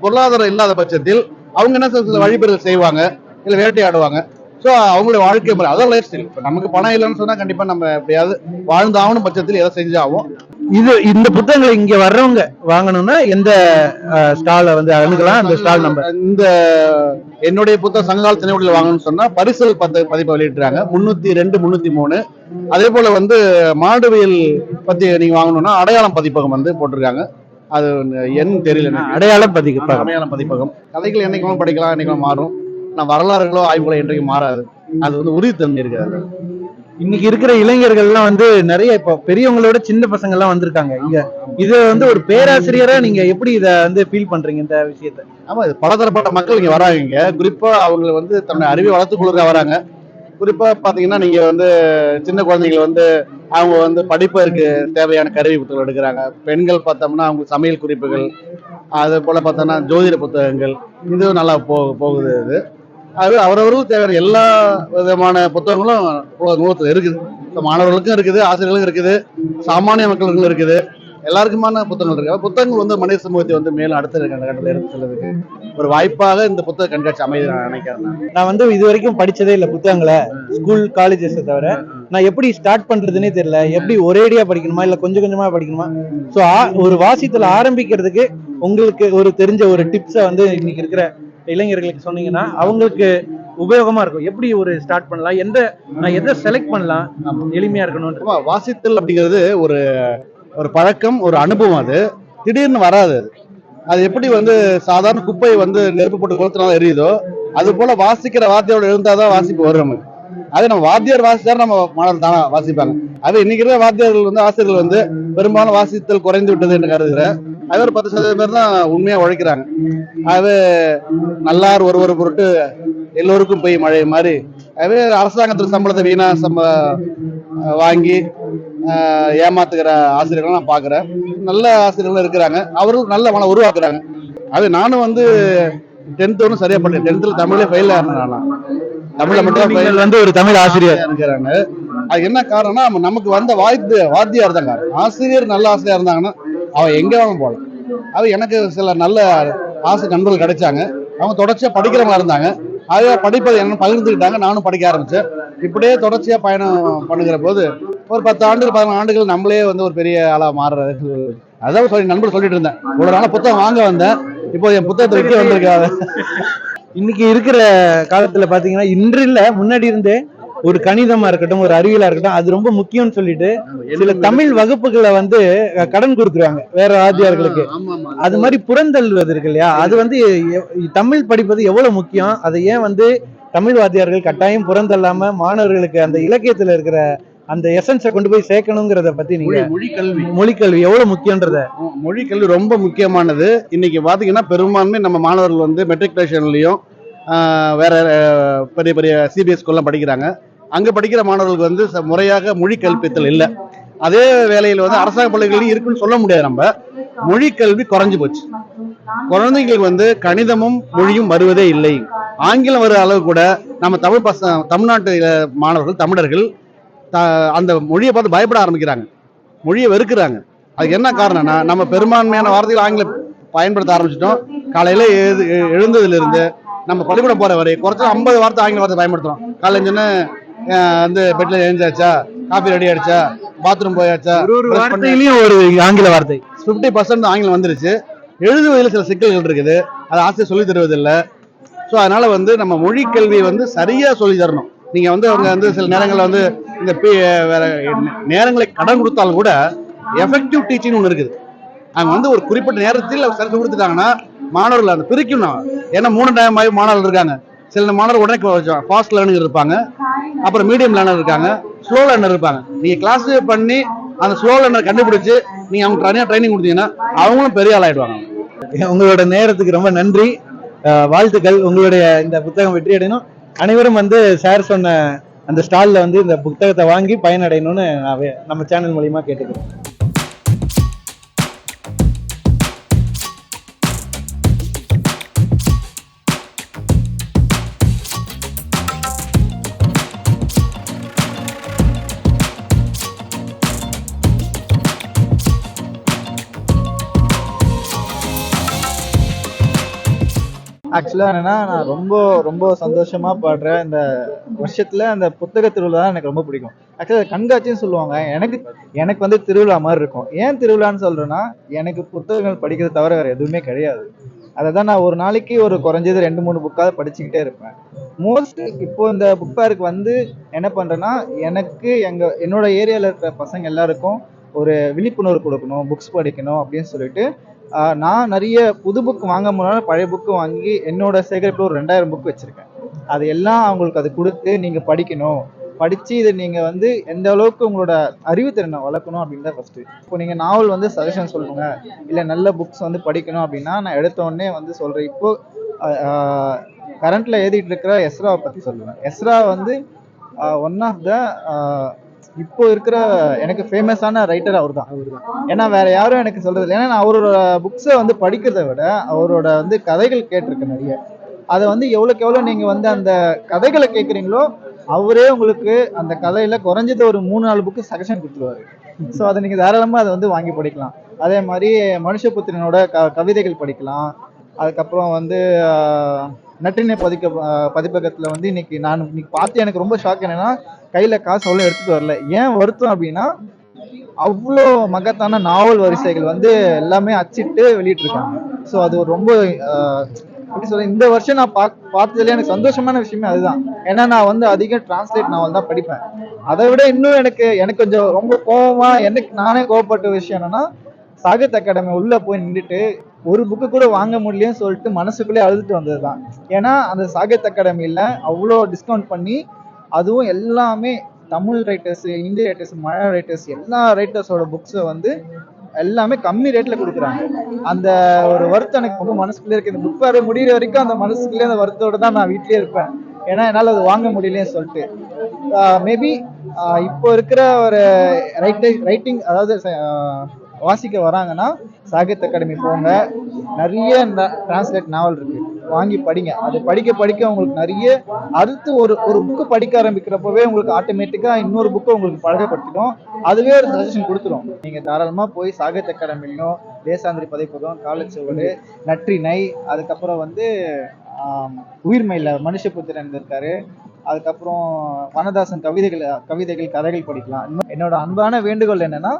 பொருளாதாரம் இல்லாத பட்சத்தில் அவங்க என்ன சில வழிபறிகள் செய்வாங்க, இல்லை வேட்டையாடுவாங்க. ஸோ அவங்களுடைய வாழ்க்கை முறை அதான் லைஃப் ஸ்டைல். இப்போ நமக்கு பணம் இல்லைன்னு சொன்னா கண்டிப்பா நம்ம எப்படியாவது வாழ்ந்தாகணும் பட்சத்தில் எதை செஞ்சாகும். இந்த புத்தகங்களை இங்க வர்றவங்க வாங்கணும்னா எந்த ஸ்டாலை வந்து அணுகலாம்? அந்த ஸ்டால் நம்பர் இந்த என்னுடைய புத்தகம் சங்ககால திணைக்குடியில் வாங்கணும்னு சொன்னா பரிசல் பதிப்பை வெளியிட்டுறாங்க 302, 303. அதே போல வந்து மாடுவியல் பத்தி நீங்க வாங்கணும்னா அடையாளம் பதிப்பகம் வந்து போட்டிருக்காங்க. அது என் தெரியல. அடையாளம் பதிப்பகம். அடையாளம் பதிப்பகம். கதைகள் என்னைக்கும் படிக்கலாம், என்னைக்கும் மாறும். நான் வரலாறுகளோ ஆய்வுகளோ என்றைக்கும் மாறாது. அது வந்து உறுதித்தன்மை இருக்காது. இன்னைக்கு இருக்கிற இளைஞர்கள் எல்லாம் வந்து நிறைய இப்போ பெரியவங்களோட சின்ன பசங்க எல்லாம் வந்திருக்காங்க இங்க. இது வந்து ஒரு பேராசிரியரா நீங்க எப்படி இதை வந்து ஃபீல் பண்றீங்க இந்த விஷயத்த? ஆமா, இது பலதரப்பட்ட மக்கள் இங்க வராங்க. இங்க குறிப்பா அவங்க வந்து தன்னுடைய அறிவை வளர்த்துக் கொள்ளுக்க வராங்க. குறிப்பா பாத்தீங்கன்னா நீங்க வந்து சின்ன குழந்தைகள் வந்து அவங்க வந்து படிப்பதற்கு தேவையான கருவி புத்தகங்கள் எடுக்கிறாங்க. பெண்கள் பார்த்தோம்னா அவங்க சமையல் குறிப்புகள், அது போல பார்த்தோம்னா ஜோதிட புத்தகங்கள், இது நல்லா போகுது. இது அது அவரவர்களுக்கு தேவையான எல்லா விதமான புத்தகங்களும் நூலகத்தில் இருக்குது. மாணவர்களுக்கும் இருக்குது, ஆசிரியர்களுக்கும் இருக்குது, சாமானிய மக்களுக்கும் இருக்குது, எல்லாருக்குமான புத்தகங்கள் இருக்கு. புத்தகங்கள் வந்து மனித சமூகத்தை வந்து மேலும் அடுத்த கட்டத்தில் எடுத்து செல்வதற்கு ஒரு வாய்ப்பாக இந்த புத்தக கண்காட்சி அமைதி நான் நினைக்கிறேன். நான் வந்து இது வரைக்கும் படிச்சதே இல்லை புத்தகங்களை, ஸ்கூல் காலேஜஸ் தவிர. நான் எப்படி ஸ்டார்ட் பண்றதுன்னே தெரியல. எப்படி ஒரேடியா படிக்கணுமா இல்ல கொஞ்சம் கொஞ்சமா படிக்கணுமா? ஸோ ஒரு வாசித்துல ஆரம்பிக்கிறதுக்கு உங்களுக்கு ஒரு தெரிஞ்ச ஒரு டிப்ஸை வந்து இன்னைக்கு இருக்கிற இளைஞர்களுக்கு சொன்னீங்கன்னா அவங்களுக்கு உபயோகமா இருக்கும். எப்படி ஒரு ஸ்டார்ட் பண்ணலாம், நான் எதை செலக்ட் பண்ணலாம் எளிமையா இருக்கணும்? வாசித்தல் அப்படிங்கிறது ஒரு பழக்கம், ஒரு அனுபவம். அது திடீர்னு வராது. அது எப்படி வந்து சாதாரண குப்பையை வந்து நெருப்பு போட்டு கொளுத்தினாலும் எரியுதோ அது போல வாசிக்கிற வாத்தியோட எழுந்தாதான் வாசிப்பு வரும் நமக்கு. அது நம்ம வாத்தியார் வாசித்தாரு நம்ம மாணவர்கள் தானே வாசிப்பாங்க. அது இன்னைக்கு இருக்கிற வாத்தியார்கள் வந்து ஆசிரியர்கள் வந்து பெரும்பாலும் வாசித்தல் குறைந்து விட்டது என்று கருதுகிறேன். அது ஒரு 10% பேர் தான் உண்மையா உழைக்கிறாங்க. அது நல்லார் ஒருவர் பொருட்டு எல்லோருக்கும் போய் மழை மாதிரி. அது அரசாங்கத்துக்கு சம்பளத்தை வீணா வாங்கி ஏமாத்துக்கிற ஆசிரியர்கள் நான் பாக்குறேன். நல்ல ஆசிரியர்கள் இருக்கிறாங்க, அவர்களும் நல்ல மனம் உருவாக்குறாங்க. அது நானும் வந்து 10th ஒன்றும் சரியா பண்ணேன். 10th தமிழே ஃபெயில் ஆனேன். தமிழ்ல மட்டும் வந்து ஒரு தமிழ் ஆசிரியர் இருக்கிறாங்க. அது என்ன காரணம்னா நமக்கு வந்த வாத்தியார் தாங்க. ஆசிரியர் நல்ல ஆசிரியர் இருந்தாங்கன்னா அவன் எங்க வேணும் போல. அது எனக்கு சில நல்ல ஆசிரியர் நண்பர்கள் கிடைச்சாங்க. அவங்க தொடர்ச்சியா படிக்கிறவங்க இருந்தாங்க. அதை படிப்பதை என்ன பகிர்ந்துக்கிட்டாங்க. நானும் படிக்க ஆரம்பிச்சேன். இப்படியே தொடர்ச்சியா பயணம் பண்ணுகிற போது ஒரு 10 ஆண்டுகள் 14 ஆண்டுகள் நம்மளே வந்து ஒரு பெரிய ஆளா மாறுறது. அதான் நண்பர் சொல்லிட்டு இருந்தேன். ஒரு நாள் புத்தகம் வாங்க வந்தேன், இப்போ என் புத்தகத்தை விற்க வந்திருக்காங்க. இன்னைக்கு இருக்கிற காலத்துல பாத்தீங்கன்னா இன்று இல்ல முன்னாடி இருந்தே ஒரு கணிதமா இருக்கட்டும், ஒரு அறிவியலா இருக்கட்டும், அது ரொம்ப முக்கியம்னு சொல்லிட்டு சில தமிழ் வகுப்புகளை வந்து கடன் கொடுக்குறாங்க வேற ஆசிரியர்களுக்கு. அது மாதிரி புறந்தள்ளுவது இருக்கு இல்லையா? அது வந்து தமிழ் படிப்பது எவ்வளவு முக்கியம், அதை ஏன் வந்து தமிழ் வாத்தியார்கள் கட்டாயம் புறந்தள்ளாம மாணவர்களுக்கு அந்த இலக்கியத்துல இருக்கிற அந்த எசன்ஸை கொண்டு போய் சேர்க்கணுங்கிறத பத்தி நீங்க மொழிக்கல்வி எவ்வளவு முக்கியன்றத? மொழிக்கல்வி ரொம்ப முக்கியமானது. இன்னைக்கு பாத்தீங்கன்னா பெரும்பான்மை நம்ம மாணவர்கள் வந்து மெட்ரிகுலேஷன்லயும் வேற பெரிய பெரிய சிபிஎஸ் ஸ்கூல்லாம் படிக்கிறாங்க. அங்க படிக்கிற மாணவர்களுக்கு வந்து முறையாக மொழி கல்வித்தல் இல்லை. அதே வேலையில் வந்து அரசாங்க பள்ளிகளையும் இருக்குன்னு சொல்ல முடியாது. நம்ம மொழி கல்வி குறைஞ்சு போச்சு. குழந்தைங்களுக்கு வந்து கணிதமும் மொழியும் வருவதே இல்லை. ஆங்கிலம் வர அளவு கூட நம்ம தமிழ்நாட்டு மாணவர்கள் தமிழர்கள் அந்த மொழியை பார்த்து பயப்பட ஆரம்பிக்கிறாங்க, மொழியை வெறுக்கிறாங்க. அதுக்கு என்ன காரணம்னா நம்ம பெரும்பான்மையான வார்த்தைகள் ஆங்கிலம் பயன்படுத்த ஆரம்பிச்சிட்டோம். காலையில எழுந்ததுல இருந்து நம்ம பள்ளிக்கூடம் போற வரை குறைச்சா 50 வார்த்தை ஆங்கில வார்த்தை பயன்படுத்துறோம். காலையில சொன்ன வந்து பெட்ல எழுந்தாச்சா, காபி ரெடி ஆயிடுச்சா, பாத்ரூம் போயாச்சா, ஒரு ஆங்கில வார்த்தை 50% ஆங்கிலம் வந்துருச்சு. எழுதுவதில் சில சிக்கல்கள் இருக்குது, அதை ஆசிரியர் சொல்லி தருவதில்லை. ஸோ அதனால வந்து நம்ம மொழி கல்வி வந்து சரியா சொல்லி தரணும். நீங்க வந்து அவங்க வந்து சில நேரங்களில் வந்து இந்த வேற நேரங்களை கடன் கொடுத்தாலும் கூட எஃபெக்டிவ் டீச்சிங் ஒன்று இருக்குது. அவங்க வந்து ஒரு குறிப்பிட்ட நேரத்தில் சரி கொடுத்துட்டாங்கன்னா மாணவர்கள் அதை பிரிக்கணும். ஏன்னா 3 டைம் மாணவர்கள் இருக்காங்க. சில மாணவர் உடனே ஃபாஸ்ட் லேர்னிங் இருப்பாங்க, அப்புறம் மீடியம் லேர்னர் இருக்காங்க, ஸ்லோ லேர்னர் இருப்பாங்க. நீங்க கிளாஸிஃபை பண்ணி அந்த ஸ்லோ லேர்னர் கண்டுபிடிச்சு நீங்க அவங்க தனியாக ட்ரைனிங் கொடுத்தீங்கன்னா அவங்களும் பெரிய ஆளாயிடுவாங்க. உங்களோட நேரத்துக்கு ரொம்ப நன்றி, வாழ்த்துக்கள். உங்களுடைய இந்த புத்தகம் வெற்றி அடையணும். அனைவரும் வந்து சார் சொன்ன அந்த ஸ்டால்ல வந்து இந்த புத்தகத்தை வாங்கி பயனடையணும்னு நம்ம சேனல் மூலியமா கேட்டுக்கிறோம். ஆக்சுவலாக என்னன்னா நான் ரொம்ப ரொம்ப சந்தோஷமா பாடுறேன். இந்த வருஷத்துல அந்த புத்தக திருவிழா தான் எனக்கு ரொம்ப பிடிக்கும். ஆக்சுவலாக கண்காட்சின்னு சொல்லுவாங்க, எனக்கு வந்து திருவிழா மாதிரி இருக்கும். ஏன் திருவிழான்னு சொல்றேன்னா, எனக்கு புத்தகங்கள் படிக்கிறது தவிர வேற எதுவுமே கிடையாது. அதை தான் நான் ஒரு நாளைக்கு ஒரு குறைஞ்சது 2-3 புக்காவது படிச்சுக்கிட்டே இருப்பேன். மோஸ்ட் இப்போ இந்த புக் ஃபேருக்கு வந்து என்ன பண்றேன்னா, எனக்கு என்னோட ஏரியால இருக்கிற பசங்க எல்லாருக்கும் ஒரு விழிப்புணர்வு கொடுக்கணும், புக்ஸ் படிக்கணும் அப்படின்னு சொல்லிட்டு நான் நிறைய புது புக் வாங்க முடியாத பழைய புக்கு வாங்கி என்னோட சேகரிப்பில் ஒரு 2000 புக் வச்சிருக்கேன். அது எல்லாம் அவங்களுக்கு அது கொடுத்து நீங்க படிக்கணும், படிச்சு இதை நீங்க வந்து எந்த அளவுக்கு உங்களோட அறிவுத்திறனை வளர்க்கணும் அப்படின்னு தான் ஃபர்ஸ்ட். இப்போ நீங்க நாவல் வந்து சஜஷன் சொல்லுங்க, இல்ல நல்ல புக்ஸ் வந்து படிக்கணும் அப்படின்னா நான் எடுத்த உடனே வந்து சொல்றேன். இப்போ கரண்ட்ல எழுதிட்டு இருக்கிற எஸ்ராவை பத்தி சொல்லுவேன். எஸ்ரா வந்து ஒன் ஆஃப் த இப்போ இருக்கிற எனக்கு ஃபேமஸான ரைட்டர் அவர் தான். ஏன்னா வேற யாரும் எனக்கு சொல்றது இல்லை. ஏன்னா நான் அவரோட புக்ஸை வந்து படிக்கிறத விட அவரோட வந்து கதைகள் கேட்டிருக்கேன் நிறைய. அதை வந்து எவ்வளோக்கு எவ்வளோ நீங்க வந்து அந்த கதைகளை கேட்குறீங்களோ அவரே உங்களுக்கு அந்த கதையில குறைஞ்சது ஒரு 3-4 புக்கு சஜஷன் கொடுத்துருவாரு. ஸோ அதை நீங்க தாராளமா அதை வந்து வாங்கி படிக்கலாம். அதே மாதிரி மனுஷபுத்திரனோட கவிதைகள் படிக்கலாம். அதுக்கப்புறம் வந்து நற்றினை பதிப்பகத்துல வந்து இன்னைக்கு பார்த்து எனக்கு ரொம்ப ஷாக் என்னன்னா, கையில காசு அவ்வளோ எடுத்துட்டு வரல. ஏன் வருத்தம் அப்படின்னா, அவ்வளோ மகத்தான நாவல் வரிசைகள் வந்து எல்லாமே அச்சிட்டு வெளியிட்டு இருக்காங்க. ஸோ அது ஒரு ரொம்ப எப்படி சொல்ல, இந்த வருஷம் நான் பார்த்ததுல எனக்கு சந்தோஷமான விஷயமே அதுதான். ஏன்னா நான் வந்து அதிகம் டிரான்ஸ்லேட் நாவல் தான் படிப்பேன். அதை விட இன்னும் எனக்கு கொஞ்சம் ரொம்ப கோபமா நானே கோவப்பட்ட விஷயம் என்னன்னா, சாகித்ய அகாடமி உள்ள போய் நின்றுட்டு ஒரு புக்கு கூட வாங்க முடியலன்னு சொல்லிட்டு மனசுக்குள்ளே அழுதுட்டு வந்ததுதான். ஏன்னா அந்த சாகித்ய அகாடமியில அவ்வளோ டிஸ்கவுண்ட் பண்ணி, அதுவும் எல்லாமே தமிழ் ரைட்டர்ஸ், ஹிந்தி ரைட்டர்ஸ், மலையாள ரைட்டர்ஸ், எல்லா ரைட்டர்ஸோட புக்ஸை வந்து எல்லாமே கம்மி ரேட்ல கொடுக்குறாங்க. அந்த ஒரு வருத்தம் எனக்கு ரொம்ப மனசுக்குள்ளே இருக்கு. இந்த புக் வேற முடிகிற வரைக்கும் அந்த மனசுக்குள்ளே அந்த வருத்தத்தோட தான் நான் வீட்லயே இருப்பேன். ஏன்னா என்னால் அது வாங்க முடியலன்னு சொல்லிட்டு. மேபி இப்போ இருக்கிற ஒரு ரைட்டிங் அதாவது வாசிக்க வராங்கன்னா சாகித்ய அகாடமி போங்க. நிறைய டிரான்ஸ்லேட் நாவல் இருக்கு, வாங்கி படிங்க. அது படிக்க உங்களுக்கு நிறைய அடுத்து ஒரு புக்கு படிக்க ஆரம்பிக்கிறப்பவே உங்களுக்கு ஆட்டோமேட்டிக்கா இன்னொரு புக்கை உங்களுக்கு பழகப்படுத்திடும். அதுவே ஒரு சஜஷன் கொடுத்துரும். நீங்க தாராளமா போய் சாகித்ய அகாடமிலையும், தேசாந்திரி பதிப்பகம், காலச்சுவடு, நற்றினை, அதுக்கப்புறம் வந்து உயிர்மையில மனுஷபுத்திரன் இருக்காரு, அதுக்கப்புறம் வனதாசன் கவிதைகள் கதைகள் படிக்கலாம். என்னோட அன்பான வேண்டுகோள் என்னன்னா,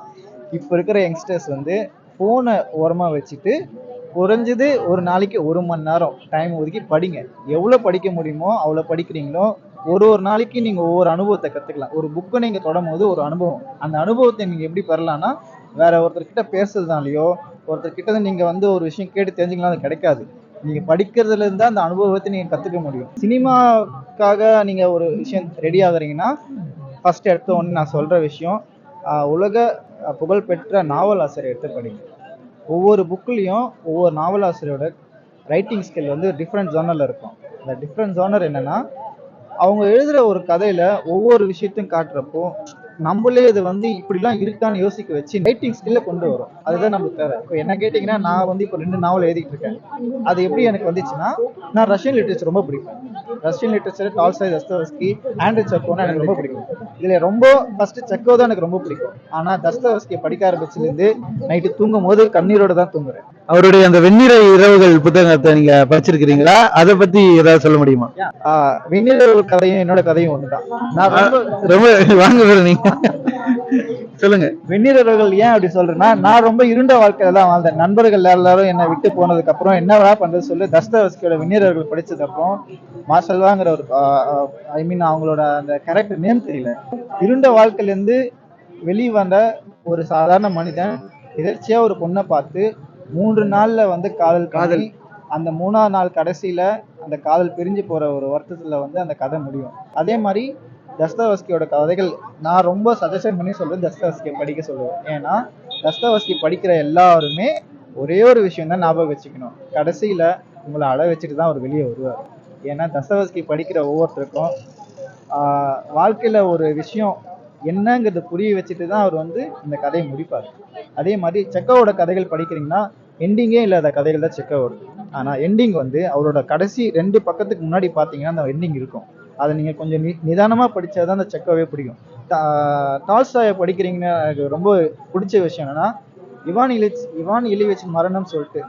இப்போ இருக்கிற யங்ஸ்டர்ஸ் வந்து போனை ஓரமா வச்சுட்டு குறைஞ்சது ஒரு நாளைக்கு 1 மணி நேரம் டைம் ஒதுக்கி படிங்க. எவ்வளோ படிக்க முடியுமோ அவ்வளோ படிக்கிறீங்களோ ஒரு நாளைக்கு நீங்க ஒவ்வொரு அனுபவத்தை கத்துக்கலாம். ஒரு புக்கை நீங்க தொடும் போது ஒரு அனுபவம், அந்த அனுபவத்தை நீங்க எப்படி பெறலாம்னா, வேற ஒருத்தர்கிட்ட பேசுறதுனாலயோ ஒருத்தர்கிட்ட நீங்க வந்து ஒரு விஷயம் கேட்டு தெரிஞ்சுக்கலாம், அது கிடைக்காது. நீங்க படிக்கிறதுல இருந்தா அந்த அனுபவத்தை நீங்க கத்துக்க முடியும். சினிமாக்காக நீங்க ஒரு விஷயம் ரெடி ஆகுறீங்கன்னா, ஃபர்ஸ்ட் எடுத்த உடனே நான் சொல்ற விஷயம், உலக புகழ்பெற்ற நாவல் ஆசிரியர் எடுத்து படிங்க. ஒவ்வொரு புக்லையும் ஒவ்வொரு நாவலாசிரியரோட ரைட்டிங் ஸ்கில் வந்து டிஃப்ரெண்ட் ஜோனர்ல இருக்கும். அந்த டிஃப்ரெண்ட் ஜோனர் என்னன்னா, அவங்க எழுதுற ஒரு கதையில ஒவ்வொரு விஷயத்தையும் காட்டுறப்போ நம்மளே இது வந்து இப்படிலாம் இருக்கான்னு யோசிக்க வச்சு ரைட்டிங் ஸ்கில்ல கொண்டு வரும். அதுதான் நம்மளுக்கு தேவை. இப்போ என்ன கேட்டீங்கன்னா, நான் வந்து இப்போ 2 நாவல் எழுதிட்டு இருக்கேன். அது எப்படி எனக்கு வந்துச்சுன்னா, நான் ரஷ்யன் லிட்ரேச்சர் ரொம்ப பிடிக்கும். Russian literature Tolstoy, Dostoevsky, Andre செக்கோனா எனக்கு ரொம்ப பிடிக்கும். இதுல ரொம்ப ஃபர்ஸ்ட் செக்கோ தான் எனக்கு ரொம்ப பிடிக்கும். ஆனா தஸ்தவஸ்கியை படிக்க ஆரம்பிச்சதுலேருந்து நைட்டு தூங்கும் போது கண்ணீரோட தான் தூங்குறேன். அவருடைய அந்த வெண்ணிற இரவுகள் புத்தகத்தை நீங்க படிச்சிருக்கிறீங்களா? அதை பத்தி ஏதாவது சொல்ல முடியுமா? வெண்ணிற இரவுகள் கதையும் என்னோட கதையும் ஒண்ணுதான். நான் ரொம்ப வாங்க நீங்க சொல்லுங்க. வெண்ணிற இரவுகள் ஏன் அப்படி சொல்றேன்னா, நான் ரொம்ப இருண்ட வாழ்க்கையில தான் வாழ்ந்தேன். நண்பர்கள் எல்லாரும் என்னை விட்டு போனதுக்கு அப்புறம் என்னவா பண்றது சொல்லி தஸ்தவஸ்கியோட வெண்ணிற இரவுகள் படிச்சதுக்கு அப்புறம் மார்ஷல்வாங்கிற ஒரு அவங்களோட அந்த கேரக்டர் நேம் தெரியல, இருண்ட வாழ்க்கையில இருந்து வெளியே வந்த ஒரு சாதாரண மனிதன் எதர்ச்சியா ஒரு பொண்ணை பார்த்து 3 நாள்ல வந்து காதல், அந்த 3ஆவது நாள் கடைசியில அந்த காதல் பிரிஞ்சு போகிற ஒரு வருத்தத்தில் வந்து அந்த கதை முடியும். அதே மாதிரி தஸ்தவஸ்கியோட கதைகள் நான் ரொம்ப சஜஷன் பண்ணி சொல்கிறேன், தஸ்தவஸ்கியை படிக்க சொல்லுவேன். ஏன்னா தஸ்தவஸ்கி படிக்கிற எல்லாருமே ஒரே ஒரு விஷயம் தான் ஞாபகம் வச்சுக்கணும், கடைசியில் உங்களை அழ வச்சுட்டு தான் அவர் வெளியே வருவார். ஏன்னா தஸ்தவஸ்கி படிக்கிற ஒவ்வொருத்தருக்கும் வாழ்க்கையில் ஒரு விஷயம் என்னங்கிறத புரிய வச்சுட்டு தான் அவர் வந்து இந்த கதையை முடிப்பார். அதே மாதிரி செக்கோவோட கதைகள் படிக்கிறீங்கன்னா எண்டிங்கே இல்லாத கதைகள் தான் செக்கோவோட. ஆனால் எண்டிங் வந்து அவரோட கடைசி 2 பக்கத்துக்கு முன்னாடி பார்த்தீங்கன்னா அந்த எண்டிங் இருக்கும். அதை நீங்கள் கொஞ்சம் நிதானமாக படித்தா தான் அந்த செக்கோவே பிடிக்கும். டால்ஸ்டாயை படிக்கிறீங்கன்னா எனக்கு ரொம்ப பிடிச்ச விஷயம் என்னன்னா, இவான் இலிவிச் மரணம் சொல்லிட்டு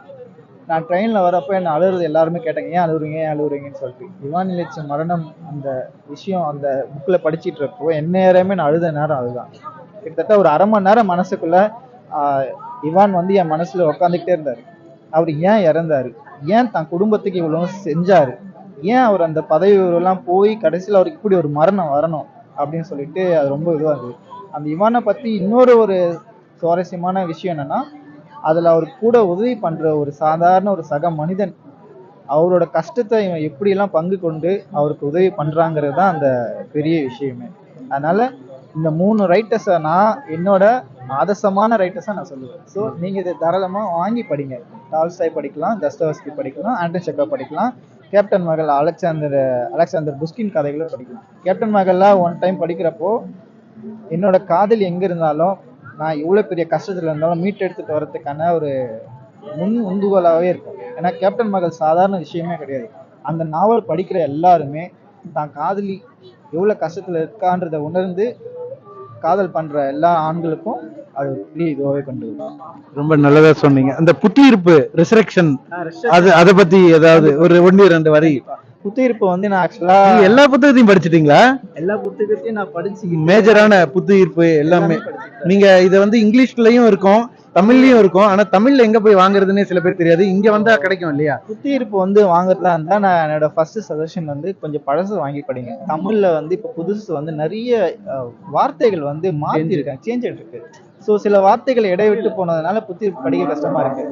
நான் ட்ரெயினில் வரப்போ என்ன அழுறது எல்லாருமே கேட்டாங்க, ஏன் அழுகுறீங்கன்னு சொல்லிட்டு. இவான் இலிவிச் மரணம் அந்த விஷயம் அந்த புக்கில் படிச்சுட்டு இருப்போ எந்நேரமே நான் அழுத நேரம் அதுதான். கிட்டத்தட்ட ஒரு 1/2 மணி நேரம் மனசுக்குள்ள இவான் வந்து என் மனசுல உட்காந்துக்கிட்டே இருந்தார். அவர் ஏன் இறந்தாரு, ஏன் தன் குடும்பத்துக்கு இவ்வளவு செஞ்சாரு, ஏன் அவர் அந்த பதவி எல்லாம் போய் கடைசியில் அவருக்கு இப்படி ஒரு மரணம் வரணும் அப்படின்னு சொல்லிட்டு அது ரொம்ப இதுவாக இருந்தது. அந்த இவானை பற்றி இன்னொரு ஒரு சுவாரஸ்யமான விஷயம் என்னன்னா, அதில் அவருக்கு கூட உதவி பண்ணுற ஒரு சாதாரண ஒரு சக மனிதன் அவரோட கஷ்டத்தை இவன் எப்படியெல்லாம் பங்கு கொண்டு அவருக்கு உதவி பண்ணுறாங்கிறது தான் அந்த பெரிய விஷயமே. அதனால இந்த 3 ரைட்டர்ஸை நான் என்னோட ஆதர்சமான ரைட்டர்ஸாக நான் சொல்லுவேன். ஸோ நீங்கள் இதை தாராளமாக வாங்கி படிங்க. டால்ஸ்டாய் படிக்கலாம், தஸ்தவஸ்கி படிக்கலாம், ஆண்டன் செக்கோவ் படிக்கலாம், கேப்டன் மகள் அலெக்சாண்டர் புஷ்கின் கதைகளும் படிக்கலாம். கேப்டன் மகள்லாம் ஒன் டைம் படிக்கிறப்போ என்னோட காதல் எங்கே இருந்தாலும் நான் இவ்வளோ பெரிய கஷ்டத்தில் இருந்தாலும் மீட்டெடுத்துட்டு வர்றதுக்கான ஒரு உந்துகோலாகவே இருக்கும். ஏன்னா கேப்டன் மகள் சாதாரண விஷயமே கிடையாது. அந்த நாவல் படிக்கிற எல்லாருமே தான் காதலி எவ்வளோ கஷ்டத்தில் இருக்கான்றதை உணர்ந்து காதல் பண்ற எல்லா ஆண்களுக்கும் அது பெரிய இதுவாகவே கொண்டு வரும். ரொம்ப நல்லதா சொன்னீங்க. அந்த புத்தியிருப்பு ரிசரக்ஷன் அதை பத்தி ஏதாவது ஒரு 1-2 வரி. புத்தியிருப்பு வந்து நான் ஆக்சுவலா எல்லா புத்தகத்தையும் படிச்சிட்டீங்களா? எல்லா புத்தகத்தையும் நான் படிச்சு மேஜரான புத்தியிருப்பு எல்லாமே. நீங்க இதை வந்து இங்கிலீஷ்லயும் இருக்கும், தமிழ்லயும் இருக்கும். ஆனா தமிழ்ல எங்க போய் வாங்குறதுன்னே சில பேர் தெரியாது. இங்க வந்தா கிடைக்கும் இல்லையா? புத்தியிருப்பு வந்து வாங்குறதா இருந்தா நான் என்னோட ஃபர்ஸ்ட் சஜஷன் வந்து கொஞ்சம் பழசு வாங்கி படிங்க. தமிழ்ல வந்து இப்ப புதுசு வந்து நிறைய வார்த்தைகள் வந்து மாத்தி இருக்காங்க, சேஞ்ச் ஆயிட்டு இருக்கு. ஸோ சில வார்த்தைகள் இடைவிட்டு போனதுனால புத்தியிருப்பு படிக்க கஷ்டமா இருக்கு.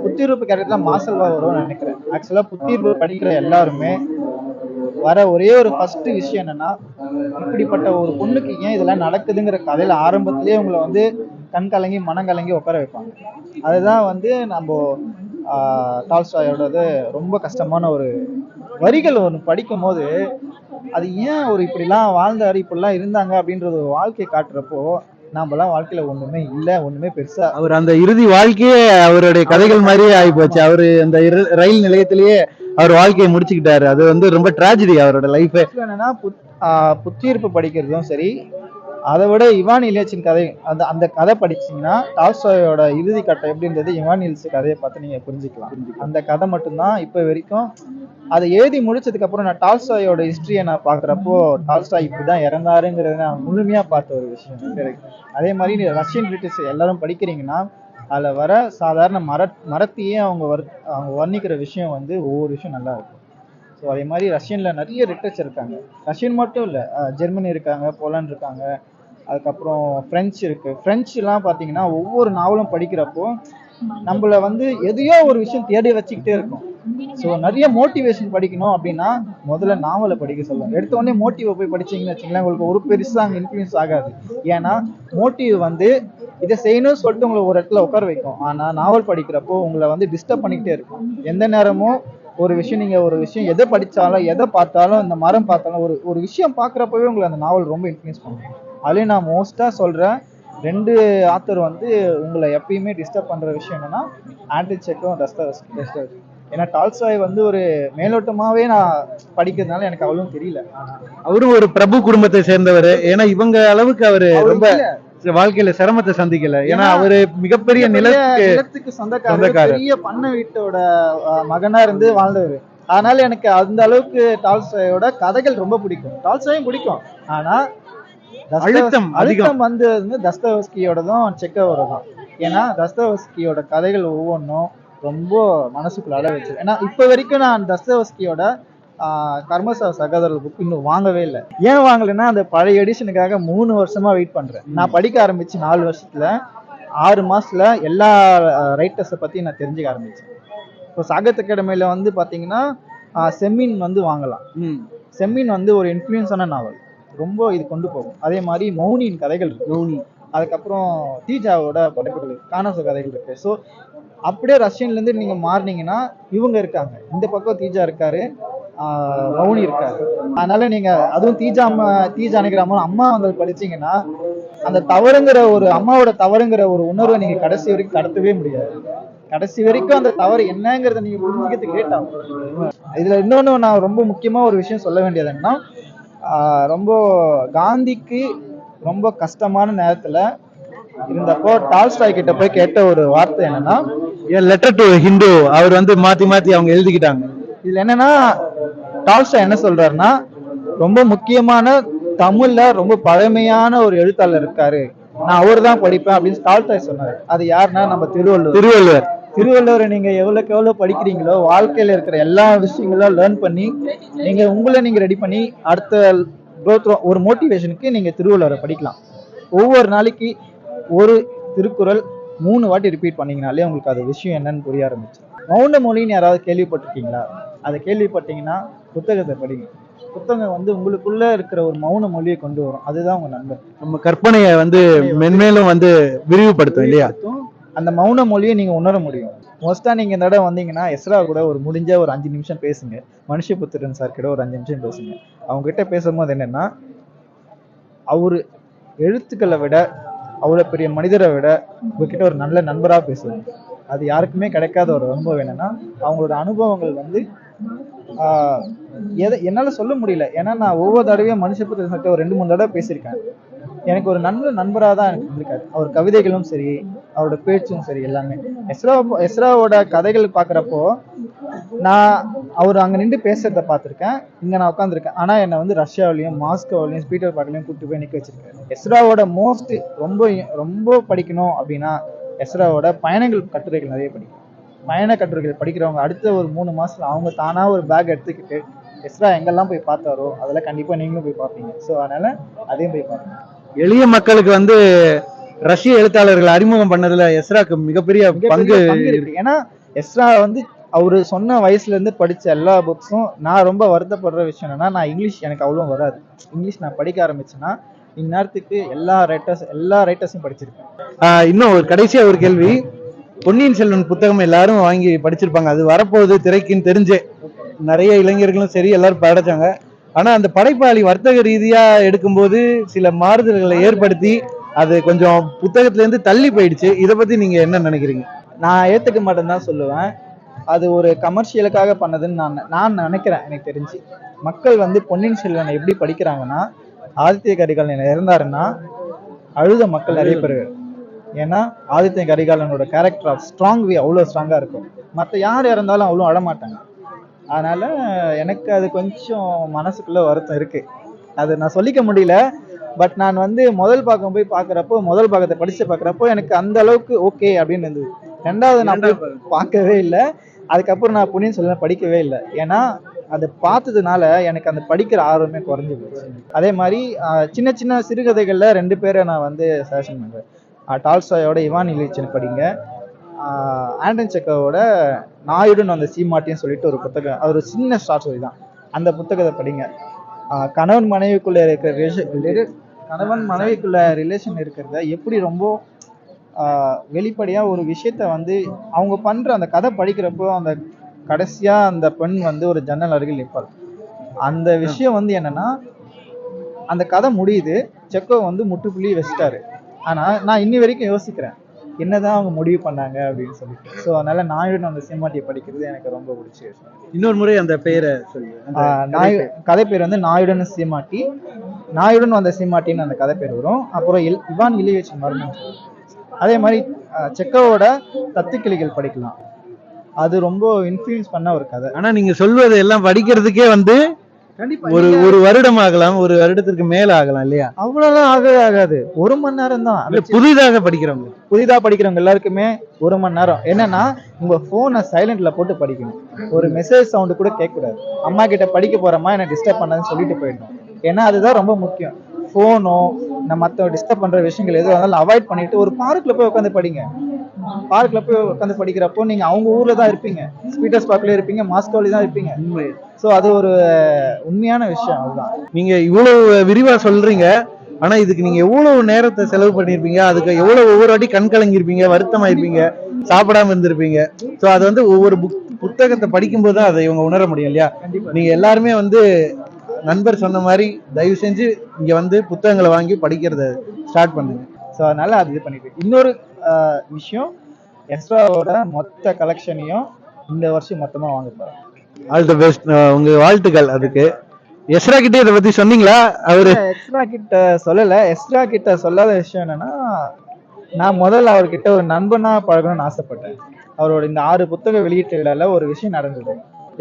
புத்தியிருப்பு கிடைக்கிறதுல மாசல்வா வரும்னு நினைக்கிறேன். ஆக்சுவலா புத்தியிருப்பு படிக்கிற எல்லாருமே வர ஒரே ஒரு ஃபர்ஸ்ட் விஷயம் என்னன்னா, இப்படிப்பட்ட ஒரு பொண்ணுக்கு ஏன் இதெல்லாம் நடக்குதுங்கிற கதையில ஆரம்பத்திலேயே உங்களை வந்து கண் கலங்கி மனம் கலங்கி உட்கார வைப்பாங்க. அதுதான் வந்து நம்ம டால்ஸ்டாயோடது ரொம்ப கஷ்டமான ஒரு வரிகள் ஒன்று படிக்கும் போது அது ஏன் ஒரு இப்படிலாம் வாழ்ந்தாரு இப்படிலாம் இருந்தாங்க அப்படின்றது ஒரு வாழ்க்கையை காட்டுறப்போ நாமெல்லாம் வாழ்க்கையில ஒண்ணுமே இல்லை, ஒண்ணுமே பெருசா. அவர் அந்த இறுதி வாழ்க்கையே அவருடைய கதைகள் மாதிரியே ஆகி போச்சு. அவரு அந்த ரயில் நிலையத்திலேயே அவர் வாழ்க்கையை முடிச்சுக்கிட்டாரு. அது வந்து ரொம்ப டிராஜடி அவரோட லைஃப். என்னன்னா புத்தியிருப்பு படிக்கிறதும் சரி, அதை விட இவான் இலியச்சின் கதை அந்த கதை படிச்சீங்கன்னா டால்ஸ்டாயோட இறுதி கட்டம் எப்படின்றது இவான் இலியச் கதையை பார்த்து நீங்க புரிஞ்சுக்கலாம். அந்த கதை மட்டும்தான் இப்ப வரைக்கும். அதை எழுதி முடிச்சதுக்கு அப்புறம் நான் டால்ஸ்டாயோட ஹிஸ்டரியை நான் பாக்குறப்போ டால்ஸ்டாய் இப்படிதான் இறந்தாருங்கிறத நான் முழுமையா பார்த்த ஒரு விஷயம். அதே மாதிரி ரஷ்யன் லிட்டரேச்சர் எல்லாரும் படிக்கிறீங்கன்னா அதுல வர சாதாரண மரத்தையே அவங்க வர்ணிக்கிற விஷயம் வந்து ஒவ்வொரு விஷயம் நல்லா இருக்கும். ஸோ அதே மாதிரி ரஷ்யன்ல நிறைய லிட்டரேச்சர் இருக்காங்க. ரஷ்யன் மட்டும் இல்லை, ஜெர்மனி இருக்காங்க, போலாந்து இருக்காங்க, அதுக்கப்புறம் ஃப்ரெஞ்சு இருக்கு. ஃப்ரெஞ்சுலாம் பார்த்தீங்கன்னா ஒவ்வொரு நாவலும் படிக்கிறப்போ நம்மள வந்து எதையோ ஒரு விஷயம் தேடி வச்சுக்கிட்டே இருக்கும். ஸோ நிறைய மோட்டிவேஷன் படிக்கணும் அப்படின்னா முதல்ல நாவலை படிக்க சொல்லுவோம். எடுத்த உடனே மோட்டிவை போய் படிச்சீங்கன்னு வச்சுங்களேன், உங்களுக்கு ஒரு பெருசா அங்கே இன்ஃப்ளூயன்ஸ் ஆகாது. ஏன்னா மோட்டிவ் வந்து இதை செய்யணும்னு சொல்லிட்டு உங்களை ஒரு இடத்துல உட்கார வைக்கும். ஆனால் நாவல் படிக்கிறப்போ உங்களை வந்து டிஸ்டர்ப் பண்ணிக்கிட்டே இருக்கும். எந்த நேரமும் ஒரு விஷயம் நீங்க ஒரு விஷயம் எதை படிச்சாலும் எதை பார்த்தாலும் இந்த மரம் பார்த்தாலும் ஒரு விஷயம் பார்க்குறப்பவே உங்களை அந்த நாவல் ரொம்ப இன்ஃப்ளூயன்ஸ் பண்ணும். அதுலேயும் நான் மோஸ்டா சொல்றேன், 2 ஆத்தர் வந்து உங்களை எப்பயுமே டிஸ்டர்ப் பண்ற விஷயம் என்னன்னா ஆண்டன் செக்கோவ், தஸ்தவஸ்கி. ஏன்னா டால்ஸ்டாய் வந்து ஒரு மேலோட்டமாவே நான் படிக்கிறதுனால எனக்கு அவ்வளவும் தெரியல. அவரும் ஒரு பிரபு குடும்பத்தை சேர்ந்தவர். ஏன்னா இவங்க அளவுக்கு அவரு ரொம்ப வாழ்க்கையில சிரமத்தை சந்திக்கல. ஏன்னா அவரு மிகப்பெரிய நிலத்துக்கு சொந்தக்காரர், பெரிய பண்ணை வீட்டோட மகனா இருந்து வாழ்ந்தவர். அதனால எனக்கு அந்த அளவுக்கு டால்ஸ்டாயோட கதைகள் ரொம்ப பிடிக்கும். டால்ஸ்டாயும் பிடிக்கும். ஆனா அழுத்தம் வந்து தஸ்தவஸ்கியோடதும் செக்கோவோட தான். ஏன்னா தஸ்தவஸ்கியோட கதைகள் ஒவ்வொன்றும் ரொம்ப மனசுக்குள்ள அழ வச்சு. ஏன்னா இப்ப வரைக்கும் நான் தஸ்தவஸ்கியோட கர்மசாவ் சகோதரர் புக் இன்னும் வாங்கவே இல்லை. ஏன் வாங்கலைன்னா அந்த பழைய எடிஷனுக்காக 3 வருஷமா வெயிட் பண்றேன். நான் படிக்க ஆரம்பிச்சு 4 வருஷத்துல 6 மாசத்துல எல்லா ரைட்டர்ஸை பத்தி நான் தெரிஞ்சுக்க ஆரம்பிச்சேன். இப்போ சாகித்ய அகாடமியில வந்து பாத்தீங்கன்னா செம்மீன் வந்து வாங்கலாம். செம்மீன் வந்து ஒரு இன்ஃப்ளூயன்ஸான நாவல், ரொம்ப இது கொண்டு போகும். அதே மாதிரி மௌனியின் கதைகள் இருக்கு, மௌனி. அதுக்கப்புறம் தீஜாவோட படைப்புகள் இருக்கு, கானோசோ கதைகள் இருக்கு. ஸோ அப்படியே ரஷ்யன்லேருந்து நீங்க மாறினீங்கன்னா இவங்க இருக்காங்க, இந்த பக்கம் தீஜா இருக்காரு, மௌனி இருக்காரு. அதனால நீங்க அதுவும் தீஜா நினைக்கிறாம அம்மா வந்து படிச்சீங்கன்னா அந்த தவறுங்கிற ஒரு அம்மாவோட தவறுங்கிற ஒரு உணர்வை நீங்க கடைசி வரைக்கும் கடத்தவே முடியாது. கடைசி வரைக்கும் அந்த தவறு என்னங்கிறத நீங்க புரிஞ்சுக்கிறதுக்கு லேட் ஆகும். இதுல இன்னொன்னு நான் ரொம்ப முக்கியமா ஒரு விஷயம் சொல்ல வேண்டியது என்னன்னா, ரொம்ப காந்திக்கு ரொம்ப கஷ்டமான நேரத்துல இருந்தப்போ டால்ஸ்டாய் கிட்ட போய் கேட்ட ஒரு வார்த்தை என்னன்னா, லெட்டர் டு ஹிந்து. அவர் வந்து மாத்தி மாத்தி அவங்க எழுதிக்கிட்டாங்க. இதுல என்னன்னா டால்ஸ்டாய் என்ன சொல்றாருன்னா, ரொம்ப முக்கியமான தமிழ்ல ரொம்ப பழமையான ஒரு எழுத்தாளர் இருக்காரு, நான் அவர் தான் படிப்பேன் அப்படின்னு டால்ஸ்டாய் சொன்னாரு. அது யாருன்னா நம்ம திருவள்ளுவர். திருவள்ளுவரை நீங்க எவ்வளவுக்கு எவ்வளவு படிக்கிறீங்களோ வாழ்க்கையில இருக்கிற எல்லா விஷயங்களும் லேர்ன் பண்ணி நீங்க உங்களை நீங்க ரெடி பண்ணி அடுத்த growth ஒரு மோட்டிவேஷனுக்கு நீங்க திருவள்ளுவரை படிக்கலாம். ஒவ்வொரு நாளைக்கு ஒரு திருக்குறள் 3 வாட்டி ரிப்பீட் பண்ணீங்கனாலே உங்களுக்கு அது விஷயம் என்னன்னு புரிய ஆரம்பிச்சு. மௌன மொழின்னு யாராவது கேள்விப்பட்டிருக்கீங்களா? அதை கேள்விப்பட்டீங்கன்னா புத்தகத்தை படிங்க. புத்தகம் வந்து உங்களுக்குள்ள இருக்கிற ஒரு மௌன மொழியை கொண்டு வரும், அதுதான் உங்க நண்பர். நம்ம கற்பனையை வந்து மென்மேலும் வந்து விரிவுபடுத்தும் இல்லையா? அந்த மௌன மொழியை நீங்க உணர முடியும். மோஸ்டா நீங்க இந்த இடம் வந்தீங்கன்னா எஸ்ரா கூட ஒரு முடிஞ்ச ஒரு 5 நிமிஷம் பேசுங்க. மனுஷபுத்திரன் சார் கிட்ட ஒரு 5 நிமிஷம் பேசுங்க. அவங்க கிட்ட பேசும்போது என்னன்னா, அவரு எழுத்துக்களை விட அவ்வளோ பெரிய மனிதரை விட உங்ககிட்ட ஒரு நல்ல நண்பராக பேசுவாங்க. அது யாருக்குமே கிடைக்காத ஒரு அனுபவம். என்னன்னா அவங்களோட அனுபவங்கள் வந்து என்னால் சொல்ல முடியல. ஏன்னா நான் ஒவ்வொரு தடவையும் மனுஷபுத்திரன் சார்கிட்ட ஒரு 2-3 தடவை பேசியிருக்கேன். எனக்கு ஒரு நல்ல நண்பராக தான் எனக்கு இருந்திருக்காரு. அவர் கவிதைகளும் சரி, அவரோட பேச்சும் சரி, எல்லாமே. எஸ்ராவோட கதைகள் பார்க்குறப்போ நான் அவர் அங்கே நின்று பேசுறத பார்த்துருக்கேன், இங்கே நான் உட்காந்துருக்கேன். ஆனால் என்னை வந்து ரஷ்யாவிலையும் மாஸ்கோவிலையும் பீட்டர் பார்க்லையும் கூப்பிட்டு போய் நிற்க வச்சிருக்காரு. எஸ்ராவோட மோஸ்ட் ரொம்ப படிக்கணும் அப்படின்னா எஸ்ராவோட பயணங்கள் கட்டுரைகள் நிறைய படிக்கணும். பயண கட்டுரைகள் படிக்கிறவங்க அடுத்த ஒரு 3 மாசத்துல அவங்க தானா ஒரு பேக் எடுத்துக்கிட்டு எஸ்ரா எங்கெல்லாம் போய் பார்த்தாரோ அதெல்லாம் கண்டிப்பா நீங்களும் போய் பார்ப்பீங்க. ஸோ அதனால அதையும் போய் பார்ப்பீங்க. எளிய மக்களுக்கு வந்து ரஷ்ய எழுத்தாளர்கள் அறிமுகம் பண்ணதுல எஸ்ராக்கு மிகப்பெரிய பங்கு இருக்கு. ஏன்னா எஸ்ரா வந்து அவரு சொன்ன வயசுல இருந்து படிச்ச எல்லா புக்ஸும் நான் ரொம்ப வருத்தப்படுற விஷயம் என்னன்னா, நான் இங்கிலீஷ் எனக்கு அவ்வளோ வராது. இங்கிலீஷ் நான் படிக்க ஆரம்பிச்சேன்னா இந்நேரத்துக்கு எல்லா ரைட்டர்ஸையும் படிச்சிருக்கேன். இன்னும் ஒரு கடைசியா ஒரு கேள்வி. பொன்னியின் செல்வன் புத்தகம் எல்லாரும் வாங்கி படிச்சிருப்பாங்க, அது வரப்போகுது திரைக்குன்னு தெரிஞ்சே நிறைய இளைஞர்களும் சரி எல்லாரும் படிச்சாங்க. ஆனா அந்த படைப்பாளி வர்த்தக ரீதியா எடுக்கும்போது சில மாறுதல்களை ஏற்படுத்தி அது கொஞ்சம் புத்தகத்துல இருந்து தள்ளி போயிடுச்சு. இதை பத்தி நீங்க என்ன நினைக்கிறீங்க? நான் ஏத்துக்க மாட்டேன்னு தான் சொல்லுவேன். அது ஒரு கமர்ஷியலுக்காக பண்ணதுன்னு நான் நினைக்கிறேன். எனக்கு தெரிஞ்சு மக்கள் வந்து பொன்னியின் செல்வனை எப்படி படிக்கிறாங்கன்னா, ஆதித்ய கரிகாலன் இருந்தாருன்னா அழுத மக்கள் நிறைய பேர். ஏன்னா ஆதித்ய கரிகாலனோட கேரக்டர் ஆஃப் ஸ்ட்ராங் வே அவ்வளோ ஸ்ட்ராங்கா இருக்கும். மற்ற யார் இறந்தாலும் அவ்வளோ அழமாட்டாங்க. அதனால எனக்கு அது கொஞ்சம் மனசுக்குள்ள வருத்தம் இருக்கு. அது நான் சொல்லிக்க முடியல. பட் நான் வந்து முதல் பாகம் போய் பார்க்குறப்போ, முதல் பாகத்தை படிச்சு பார்க்குறப்போ எனக்கு அந்த அளவுக்கு ஓகே அப்படின்னு இருந்தது. 2வது நான் போய் பார்க்கவே இல்லை. அதுக்கப்புறம் நான் பொன்னியின் செல்வன் படிக்கவே இல்லை. ஏன்னா அதை பார்த்ததுனால எனக்கு அந்த படிக்கிற ஆர்வமே குறைஞ்சி போச்சு. அதே மாதிரி சின்ன சின்ன சிறுகதைகள்ல 2 பேரை நான் வந்து சஜஷன் பண்றேன். டால்ஸ்டாயோட இவான் இலியச்சின் படிங்க, ஆண்டன் செக்கோவோட நாயுடன் அந்த சீமாட்டின்னு சொல்லிட்டு ஒரு புத்தகம், அது ஒரு சின்ன ஷார்ட் ஸ்டோரி தான், அந்த புத்தகத்தை படிங்க. கணவன் மனைவிக்குள்ள ரிலேஷன் இருக்கிறத எப்படி ரொம்ப வெளிப்படையா ஒரு விஷயத்த வந்து அவங்க பண்ற அந்த கதை படிக்கிறப்போ அந்த கடைசியா அந்த பெண் வந்து ஒரு ஜன்னல் அருகில் நிற்பாள். அந்த விஷயம் வந்து என்னன்னா, அந்த கதை முடியுது, செக்கோ வந்து முட்டுப்புள்ளி வச்சிட்டாரு. ஆனா நான் இன்னி வரைக்கும் யோசிக்கிறேன் என்னதான் அவங்க முடிவு பண்ணாங்க அப்படின்னு சொல்லிட்டு. ஸோ அதனால நாயுடன் அந்த சீமாட்டியை படிக்கிறது எனக்கு ரொம்ப பிடிச்ச விஷயம். இன்னொரு முறை அந்த பெயரை சொல்லுங்க. கதை பேர் வந்து நாயுடன் சீமாட்டி, நாயுடன் வந்த சீமாட்டின்னு அந்த கதை பேர் வரும். அப்புறம் இவான் இலியச்சின் மர்மம். அதே மாதிரி செக்கோவோட தத்துக்கிளிகள் படிக்கலாம், அது ரொம்ப இன்ஃப்ளூயன்ஸ் பண்ண ஒரு கதை. ஆனா நீங்க சொல்வது எல்லாம் படிக்கிறதுக்கே வந்து ஒரு வருடம் ஆகலாம், ஒரு வருடத்திற்கு மேல ஆகலாம் இல்லையா? அவ்வளவுதான் ஆகாது, 1 மணி நேரம் தான். புதிதாக படிக்கிறவங்க எல்லாருக்குமே 1 மணி நேரம். என்னன்னா உங்க போனை சைலண்ட்ல போட்டு படிக்கணும். ஒரு மெசேஜ் சவுண்டு கூட கேட்க கூடாது. அம்மா கிட்ட படிக்க போறமா என்ன டிஸ்டர்ப் பண்ணாதுன்னு சொல்லிட்டு போயிடணும். ஏன்னா அதுதான் ரொம்ப முக்கியம். போனோ நம்ம மற்ற டிஸ்டர்ப் பண்ற விஷயங்கள் எதுவும் இருந்தாலும் அவாய்ட் பண்ணிட்டு ஒரு பார்க்ல போய் உட்காந்து படிங்க. பார்க்ல போய் உட்காந்து படிக்கிறப்போ நீங்க அவங்க ஊர்ல தான் இருப்பீங்க, பீட்டர்ஸ் பார்க்ல இருப்பீங்க, மாஸ்கோல தான் இருப்பீங்க. ஸோ அது ஒரு உண்மையான விஷயம். அதுதான். நீங்க இவ்வளவு விரிவா சொல்றீங்க, ஆனா இதுக்கு நீங்க எவ்வளவு நேரத்தை செலவு பண்ணிருப்பீங்க, அதுக்கு எவ்வளவு ஒவ்வொரு வாட்டி கண் கலங்கிருப்பீங்க, வருத்தமாயிருப்பீங்க, சாப்பிடாம இருந்திருப்பீங்க. சோ அது வந்து ஒவ்வொரு புத்தகத்தை படிக்கும்போது தான் அதை இவங்க உணர முடியும் இல்லையா? நீங்க எல்லாருமே வந்து நண்பர் சொன்ன மாதிரி தயவு செஞ்சு இங்க வந்து புத்தகங்களை வாங்கி படிக்கிறத ஸ்டார்ட் பண்ணுங்க. ஸோ அதனால அது இது பண்ணிட்டு இன்னொரு விஷயம், எஸ்ராவோட மொத்த கலெக்ஷனையும் இந்த வருஷம் மொத்தமா வாங்க போறேன். All the best. உங்க வாழ்த்துக்கள். அதுக்கு எஸ்ரா கிட்ட இதை பத்தி சொன்னீங்களா? அவரு எஸ்ரா கிட்ட சொல்லல. எஸ்ரா கிட்ட சொல்லாத விஷயம் என்னன்னா, நான் முதல்ல அவர்கிட்ட ஒரு நண்பனா பழகணும்னு ஆசைப்பட்டேன். அவரோட இந்த 6 புத்தக வெளியீட்டுல ஒரு விஷயம் நடந்தது.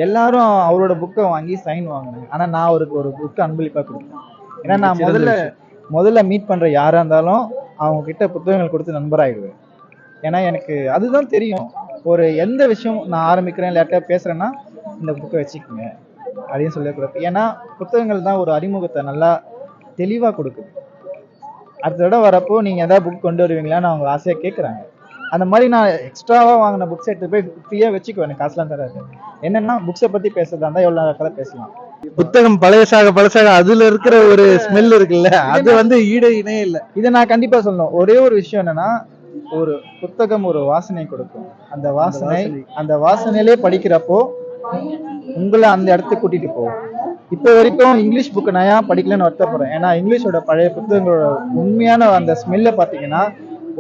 எல்லாரும் அவரோட புக்கை வாங்கி சைன் வாங்கினேன். ஆனா நான் அவருக்கு ஒரு புக்கு அன்பளிப்பா கொடுத்தேன். ஏன்னா நான் முதல்ல மீட் பண்ற யாரா இருந்தாலும் அவங்க கிட்ட புத்தகங்கள் கொடுத்து நண்பராயிடுவேன். ஏன்னா எனக்கு அதுதான் தெரியும். ஒரு எந்த விஷயம் நான் ஆரம்பிக்கிறேன் இல்லை யார்கிட்ட பேசுறேன்னா இந்த புக்கை வச்சுக்கோங்க அப்படின்னு சொல்லக்கூடாது. ஏன்னா புத்தகங்கள் தான் ஒரு அறிமுகத்தை நல்லா தெளிவா கொடுக்குது. அடுத்த தடவை வரப்போ நீங்க ஏதாவது புக் கொண்டு வருவீங்களான்னு அவங்க ஆசையா கேட்குறாங்க. அந்த மாதிரி நான் எக்ஸ்ட்ராவா வாங்கின புக்ஸ் எடுத்து போய் ஃப்ரீயா வச்சுக்குவேன். எனக்கு காசுலாம் தராது. என்னன்னா புக்ஸை பத்தி பேசுறதா இருந்தா எவ்வளவு நேரம் கதை பேசலாம். புத்தகம் பழசாக அதுல இருக்கிற ஒரு ஸ்மெல் இருக்குல்ல, அது வந்து இணையே இல்லை. இதை நான் கண்டிப்பா சொல்லணும். ஒரே ஒரு விஷயம் என்னன்னா, ஒரு புத்தகம் ஒரு வாசனை கொடுக்கும். அந்த வாசனையிலே படிக்கிறப்போ உங்களை அந்த இடத்துக்கு கூட்டிட்டு போகும். இப்போ வரைக்கும் இங்கிலீஷ் புக்கு நான் ஏன் படிக்கலன்னு வருத்தப்படுறேன். ஏன்னா இங்கிலீஷோட பழைய புத்தகங்களோட உண்மையான அந்த ஸ்மெல்லை பார்த்தீங்கன்னா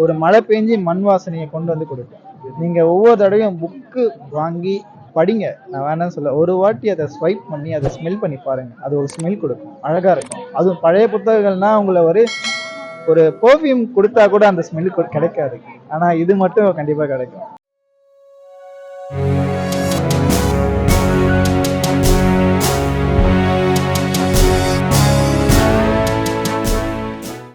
ஒரு மழை பெஞ்சு மண் வாசனையை கொண்டு வந்து கொடுக்கும். நீங்க ஒவ்வொரு தடவையும் புக்கு வாங்கி படிங்க. நான் வேணாம்னு சொல்ல, ஒரு வாட்டி அதை ஸ்வைப் பண்ணி அதை ஸ்மெல் பண்ணி பாருங்க. அது ஒரு ஸ்மெல் கொடுக்கும், அழகா இருக்கும். அதுவும் பழைய புத்தகங்கள்னா உங்களை ஒரு பெர்ஃப்யூம் கொடுத்தா கூட அந்த ஸ்மெல் கிடைக்காது. ஆனா இது மட்டும் கண்டிப்பா கிடைக்கும்.